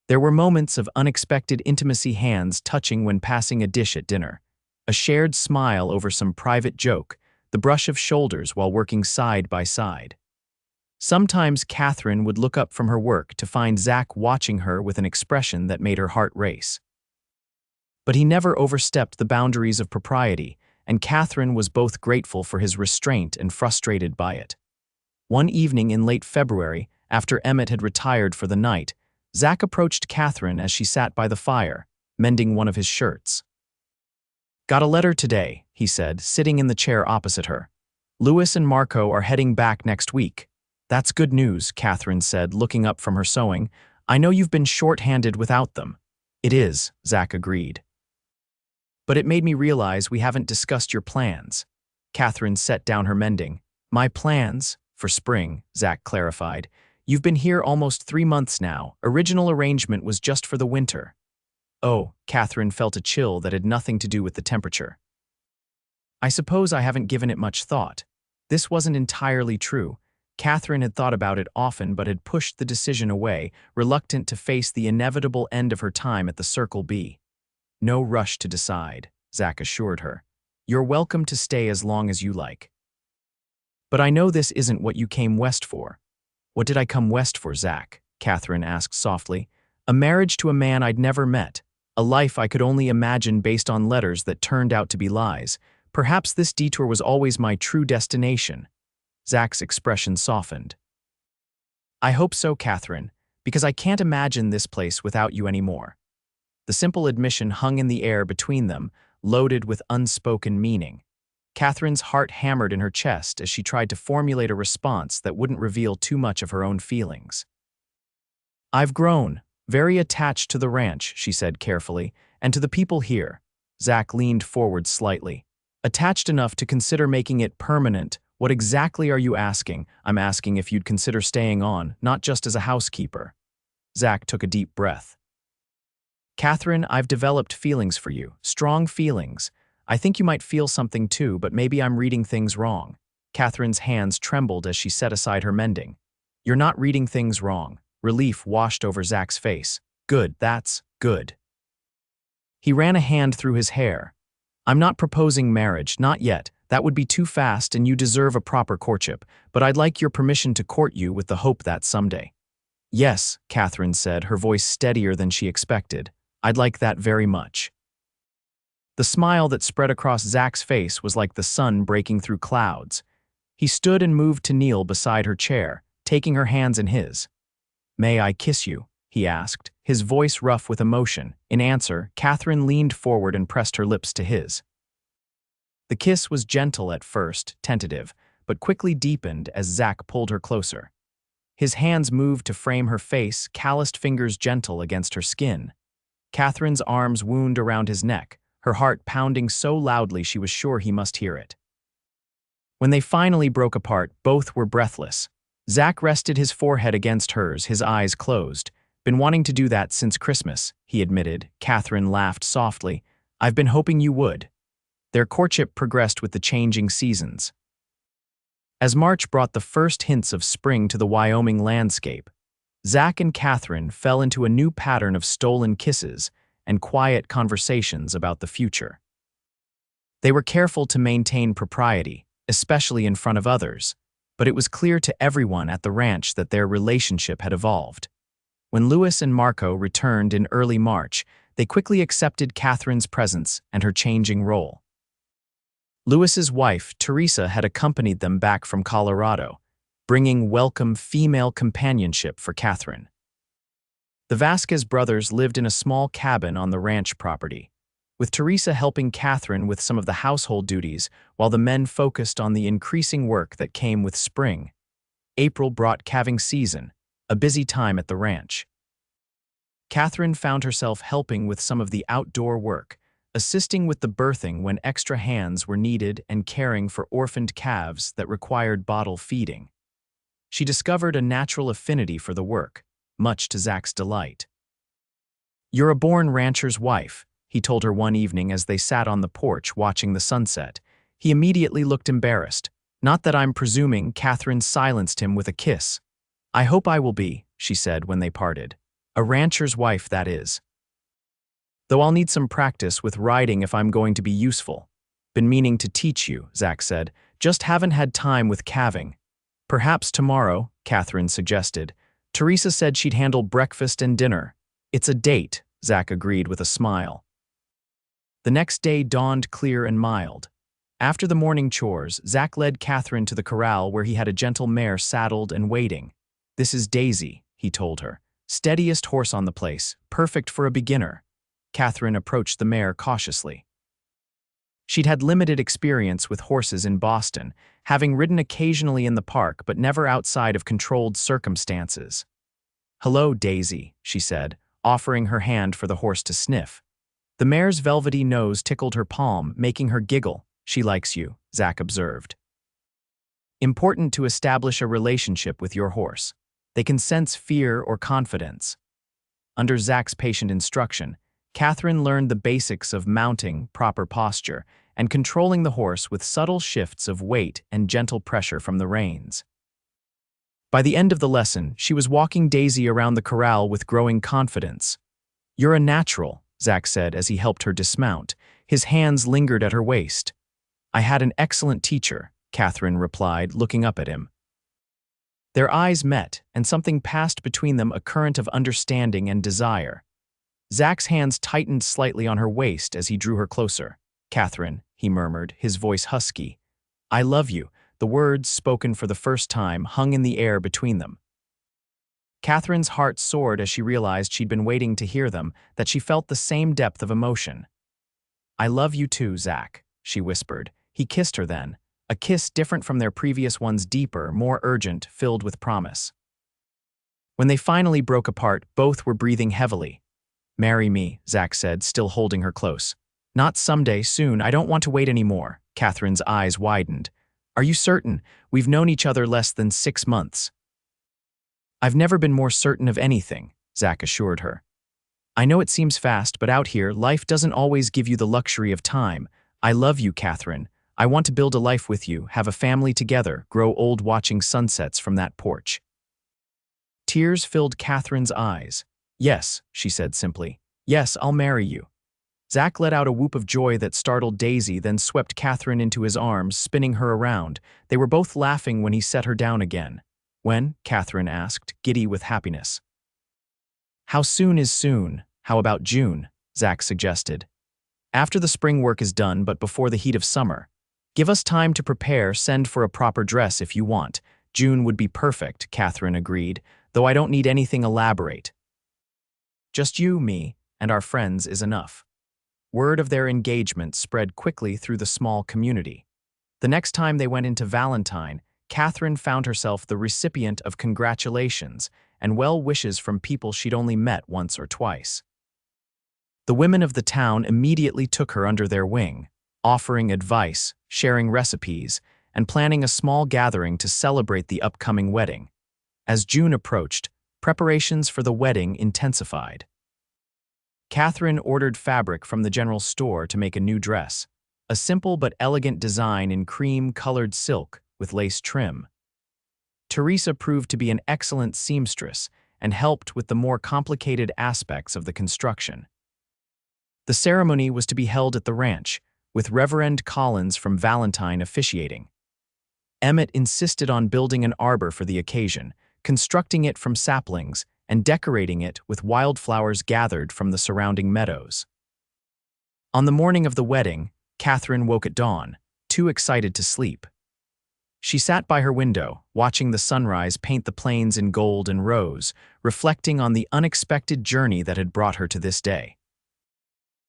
There were moments of unexpected intimacy, hands touching when passing a dish at dinner, a shared smile over some private joke, the brush of shoulders while working side by side. Sometimes Catherine would look up from her work to find Zach watching her with an expression that made her heart race. But he never overstepped the boundaries of propriety, and Catherine was both grateful for his restraint and frustrated by it. One evening in late February, after Emmett had retired for the night, Zach approached Catherine as she sat by the fire, mending one of his shirts. "Got a letter today," he said, sitting in the chair opposite her. "Louis and Marco are heading back next week." "That's good news," Catherine said, looking up from her sewing. "I know you've been short-handed without them." "It is," Zach agreed. "But it made me realize we haven't discussed your plans." Catherine set down her mending. "My plans? For spring," Zach clarified. "You've been here almost 3 months now. Original arrangement was just for the winter." "Oh," Catherine felt a chill that had nothing to do with the temperature. "I suppose I haven't given it much thought." This wasn't entirely true. Catherine had thought about it often but had pushed the decision away, reluctant to face the inevitable end of her time at the Circle B. No rush to decide, Zach assured her. You're welcome to stay as long as you like. But I know this isn't what you came west for. What did I come west for, Zach? Catherine asked softly. A marriage to a man I'd never met. A life I could only imagine based on letters that turned out to be lies. Perhaps this detour was always my true destination. Zach's expression softened. I hope so, Catherine, because I can't imagine this place without you anymore. The simple admission hung in the air between them, loaded with unspoken meaning. Catherine's heart hammered in her chest as she tried to formulate a response that wouldn't reveal too much of her own feelings. I've grown, very attached to the ranch, she said carefully, and to the people here. Zach leaned forward slightly. Attached enough to consider making it permanent. What exactly are you asking? I'm asking if you'd consider staying on, not just as a housekeeper. Zach took a deep breath. Catherine, I've developed feelings for you, strong feelings. I think you might feel something too, but maybe I'm reading things wrong. Catherine's hands trembled as she set aside her mending. You're not reading things wrong. Relief washed over Zach's face. Good, that's good. He ran a hand through his hair. I'm not proposing marriage, not yet. That would be too fast and you deserve a proper courtship, but I'd like your permission to court you with the hope that someday. Yes, Catherine said, her voice steadier than she expected. I'd like that very much. The smile that spread across Zach's face was like the sun breaking through clouds. He stood and moved to kneel beside her chair, taking her hands in his. May I kiss you? He asked, his voice rough with emotion. In answer, Catherine leaned forward and pressed her lips to his. The kiss was gentle at first, tentative, but quickly deepened as Zach pulled her closer. His hands moved to frame her face, calloused fingers gentle against her skin. Catherine's arms wound around his neck, her heart pounding so loudly she was sure he must hear it. When they finally broke apart, both were breathless. Zach rested his forehead against hers, his eyes closed. Been wanting to do that since Christmas, he admitted. Catherine laughed softly. I've been hoping you would. Their courtship progressed with the changing seasons. As March brought the first hints of spring to the Wyoming landscape, Zach and Catherine fell into a new pattern of stolen kisses and quiet conversations about the future. They were careful to maintain propriety, especially in front of others, but it was clear to everyone at the ranch that their relationship had evolved. When Louis and Marco returned in early March, they quickly accepted Catherine's presence and her changing role. Louis's wife, Teresa, had accompanied them back from Colorado, bringing welcome female companionship for Catherine. The Vasquez brothers lived in a small cabin on the ranch property, with Teresa helping Catherine with some of the household duties while the men focused on the increasing work that came with spring. April brought calving season, a busy time at the ranch. Catherine found herself helping with some of the outdoor work, assisting with the birthing when extra hands were needed and caring for orphaned calves that required bottle feeding. She discovered a natural affinity for the work, much to Zach's delight. You're a born rancher's wife, he told her one evening as they sat on the porch watching the sunset. He immediately looked embarrassed. Not that I'm presuming, Catherine silenced him with a kiss. I hope I will be, she said when they parted. A rancher's wife, that is. Though I'll need some practice with riding if I'm going to be useful. Been meaning to teach you, Zach said. Just haven't had time with calving. Perhaps tomorrow, Catherine suggested. Teresa said she'd handle breakfast and dinner. It's a date, Zach agreed with a smile. The next day dawned clear and mild. After the morning chores, Zach led Catherine to the corral where he had a gentle mare saddled and waiting. This is Daisy, he told her. Steadiest horse on the place, perfect for a beginner. Catherine approached the mare cautiously. She'd had limited experience with horses in Boston, having ridden occasionally in the park but never outside of controlled circumstances. Hello, Daisy, she said, offering her hand for the horse to sniff. The mare's velvety nose tickled her palm, making her giggle. She likes you, Zach observed. Important to establish a relationship with your horse. They can sense fear or confidence. Under Zach's patient instruction, Catherine learned the basics of mounting, proper posture, and controlling the horse with subtle shifts of weight and gentle pressure from the reins. By the end of the lesson, she was walking Daisy around the corral with growing confidence. "You're a natural," Zach said as he helped her dismount. His hands lingered at her waist. "I had an excellent teacher," Catherine replied, looking up at him. Their eyes met, and something passed between them, a current of understanding and desire. Zach's hands tightened slightly on her waist as he drew her closer. "Catherine," he murmured, his voice husky. "I love you." The words, spoken for the first time, hung in the air between them. Catherine's heart soared as she realized she'd been waiting to hear them, that she felt the same depth of emotion. "I love you too, Zach," she whispered. He kissed her then, a kiss different from their previous ones, deeper, more urgent, filled with promise. When they finally broke apart, both were breathing heavily. "Marry me," Zach said, still holding her close. "Not someday, soon. I don't want to wait anymore." Catherine's eyes widened. "Are you certain? We've known each other less than 6 months." "I've never been more certain of anything," Zach assured her. "I know it seems fast, but out here, life doesn't always give you the luxury of time. I love you, Catherine. I want to build a life with you, have a family together, grow old watching sunsets from that porch." Tears filled Catherine's eyes. "Yes," she said simply. "Yes, I'll marry you." Zach let out a whoop of joy that startled Daisy, then swept Catherine into his arms, spinning her around. They were both laughing when he set her down again. "When?" Catherine asked, giddy with happiness. "How soon is soon? How about June?" Zach suggested. "After the spring work is done, but before the heat of summer. Give us time to prepare, send for a proper dress if you want. June would be perfect," Catherine agreed, "though I don't need anything elaborate. Just you, me, and our friends is enough." Word of their engagement spread quickly through the small community. The next time they went into Valentine, Catherine found herself the recipient of congratulations and well wishes from people she'd only met once or twice. The women of the town immediately took her under their wing, offering advice, sharing recipes, and planning a small gathering to celebrate the upcoming wedding. As June approached, preparations for the wedding intensified. Catherine ordered fabric from the general store to make a new dress, a simple but elegant design in cream-colored silk with lace trim. Teresa proved to be an excellent seamstress and helped with the more complicated aspects of the construction. The ceremony was to be held at the ranch, with Reverend Collins from Valentine officiating. Emmett insisted on building an arbor for the occasion, constructing it from saplings and decorating it with wildflowers gathered from the surrounding meadows. On the morning of the wedding, Catherine woke at dawn, too excited to sleep. She sat by her window, watching the sunrise paint the plains in gold and rose, reflecting on the unexpected journey that had brought her to this day.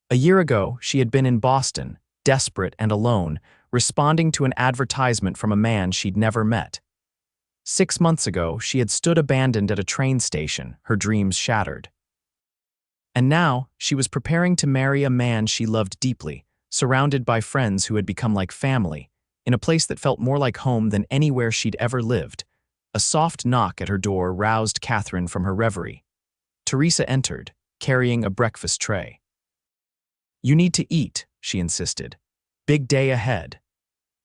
A year ago, she had been in Boston, desperate and alone, responding to an advertisement from a man she'd never met. 6 months ago, she had stood abandoned at a train station, her dreams shattered. And now, she was preparing to marry a man she loved deeply, surrounded by friends who had become like family, in a place that felt more like home than anywhere she'd ever lived. A soft knock at her door roused Catherine from her reverie. Teresa entered, carrying a breakfast tray. "You need to eat," she insisted. "Big day ahead."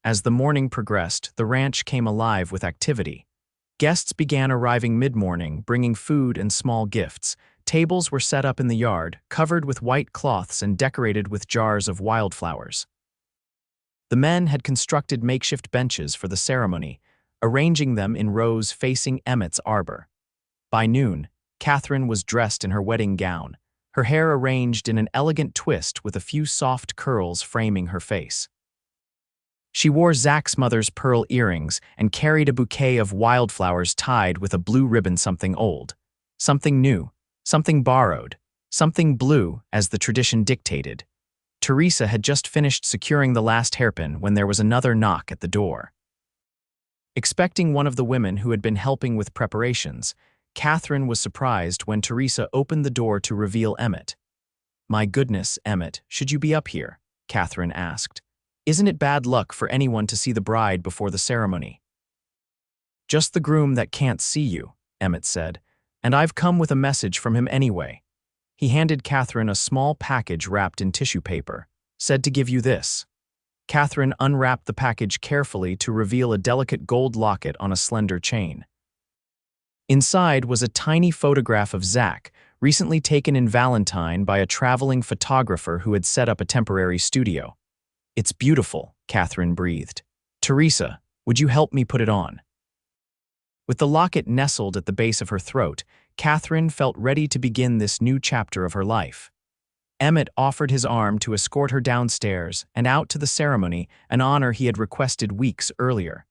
As the morning progressed, the ranch came alive with activity. Guests began arriving mid-morning, bringing food and small gifts. Tables were set up in the yard, covered with white cloths and decorated with jars of wildflowers. The men had constructed makeshift benches for the ceremony, arranging them in rows facing Emmett's arbor. By noon, Catherine was dressed in her wedding gown, her hair arranged in an elegant twist with a few soft curls framing her face. She wore Zach's mother's pearl earrings and carried a bouquet of wildflowers tied with a blue ribbon, something old, something new, something borrowed, something blue as the tradition dictated. Teresa had just finished securing the last hairpin when there was another knock at the door. Expecting one of the women who had been helping with preparations, Catherine was surprised when Teresa opened the door to reveal Emmett. "My goodness, Emmett, should you be up here?" Catherine asked. "Isn't it bad luck for anyone to see the bride before the ceremony?" "Just the groom that can't see you," Emmett said, "and I've come with a message from him anyway." He handed Catherine a small package wrapped in tissue paper, said to give you this. Catherine unwrapped the package carefully to reveal a delicate gold locket on a slender chain. Inside was a tiny photograph of Zach, recently taken in Valentine by a traveling photographer who had set up a temporary studio. "It's beautiful," Catherine breathed. "Teresa, would you help me put it on?" With the locket nestled at the base of her throat, Catherine felt ready to begin this new chapter of her life. Emmett offered his arm to escort her downstairs and out to the ceremony, an honor he had requested weeks earlier.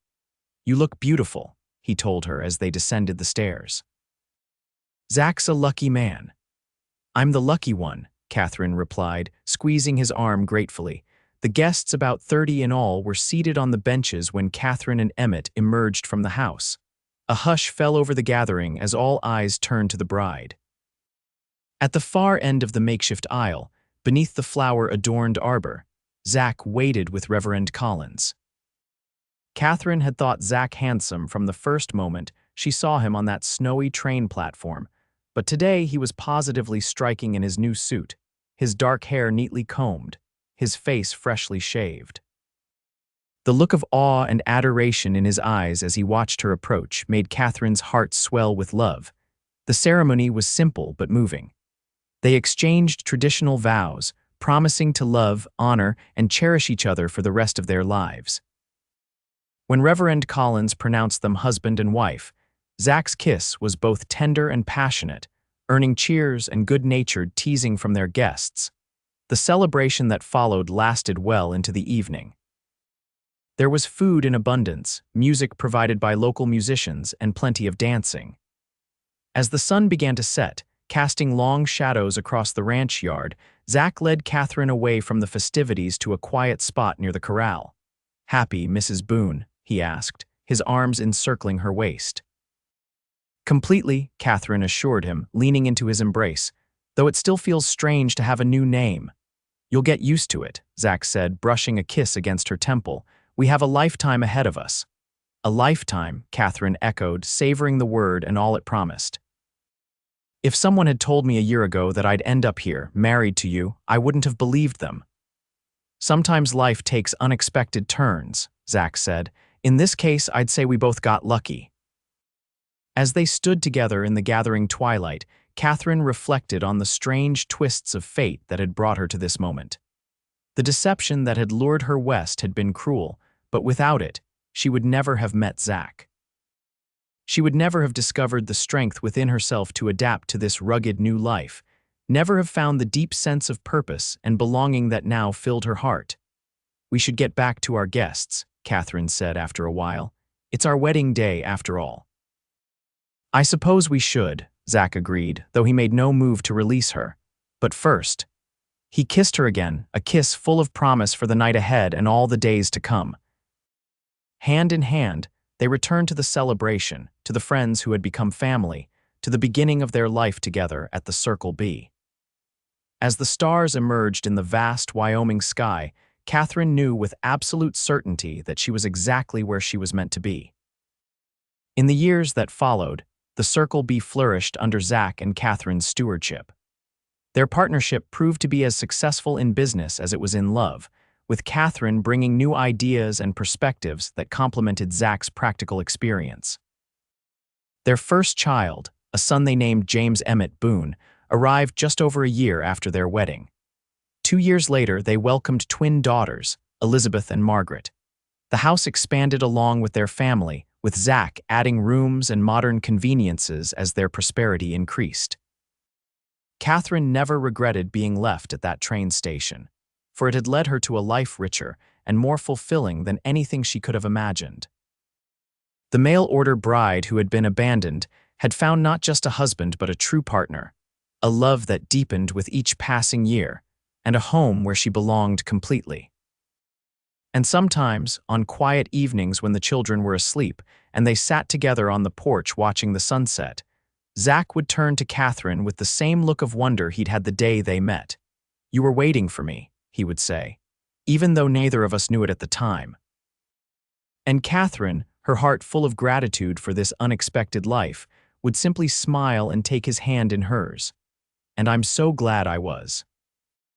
"You look beautiful," he told her as they descended the stairs. "Zach's a lucky man." "I'm the lucky one," Catherine replied, squeezing his arm gratefully. The guests, about 30 in all, were seated on the benches when Catherine and Emmett emerged from the house. A hush fell over the gathering as all eyes turned to the bride. At the far end of the makeshift aisle, beneath the flower-adorned arbor, Zach waited with Reverend Collins. Catherine had thought Zach handsome from the first moment she saw him on that snowy train platform, but today he was positively striking in his new suit, his dark hair neatly combed, his face freshly shaved. The look of awe and adoration in his eyes as he watched her approach made Catherine's heart swell with love. The ceremony was simple but moving. They exchanged traditional vows, promising to love, honor, and cherish each other for the rest of their lives. When Reverend Collins pronounced them husband and wife, Zach's kiss was both tender and passionate, earning cheers and good-natured teasing from their guests. The celebration that followed lasted well into the evening. There was food in abundance, music provided by local musicians, and plenty of dancing. As the sun began to set, casting long shadows across the ranch yard, Zach led Catherine away from the festivities to a quiet spot near the corral. "Happy, Mrs. Boone?" he asked, his arms encircling her waist. "Completely," Catherine assured him, leaning into his embrace, "though it still feels strange to have a new name." "You'll get used to it," Zach said, brushing a kiss against her temple. "We have a lifetime ahead of us." "A lifetime," Catherine echoed, savoring the word and all it promised. "If someone had told me a year ago that I'd end up here, married to you, I wouldn't have believed them." "Sometimes life takes unexpected turns," Zach said. "In this case, I'd say we both got lucky." As they stood together in the gathering twilight, Catherine reflected on the strange twists of fate that had brought her to this moment. The deception that had lured her west had been cruel, but without it, she would never have met Zach. She would never have discovered the strength within herself to adapt to this rugged new life, never have found the deep sense of purpose and belonging that now filled her heart. "We should get back to our guests," Catherine said after a while. "It's our wedding day, after all." "I suppose we should," Zach agreed, though he made no move to release her. "But first—" He kissed her again, a kiss full of promise for the night ahead and all the days to come. Hand in hand, they returned to the celebration, to the friends who had become family, to the beginning of their life together at the Circle B. As the stars emerged in the vast Wyoming sky, Catherine knew with absolute certainty that she was exactly where she was meant to be. In the years that followed, the Circle B flourished under Zach and Catherine's stewardship. Their partnership proved to be as successful in business as it was in love, with Catherine bringing new ideas and perspectives that complemented Zach's practical experience. Their first child, a son they named James Emmett Boone, arrived just over a year after their wedding. 2 years later, they welcomed twin daughters, Elizabeth and Margaret. The house expanded along with their family, with Zach adding rooms and modern conveniences as their prosperity increased. Catherine never regretted being left at that train station, for it had led her to a life richer and more fulfilling than anything she could have imagined. The mail-order bride who had been abandoned had found not just a husband but a true partner, a love that deepened with each passing year, and a home where she belonged completely. And sometimes, on quiet evenings when the children were asleep and they sat together on the porch watching the sunset, Zach would turn to Catherine with the same look of wonder he'd had the day they met. "You were waiting for me," he would say, even though neither of us knew it at the time. And Catherine, her heart full of gratitude for this unexpected life, would simply smile and take his hand in hers. "And I'm so glad I was."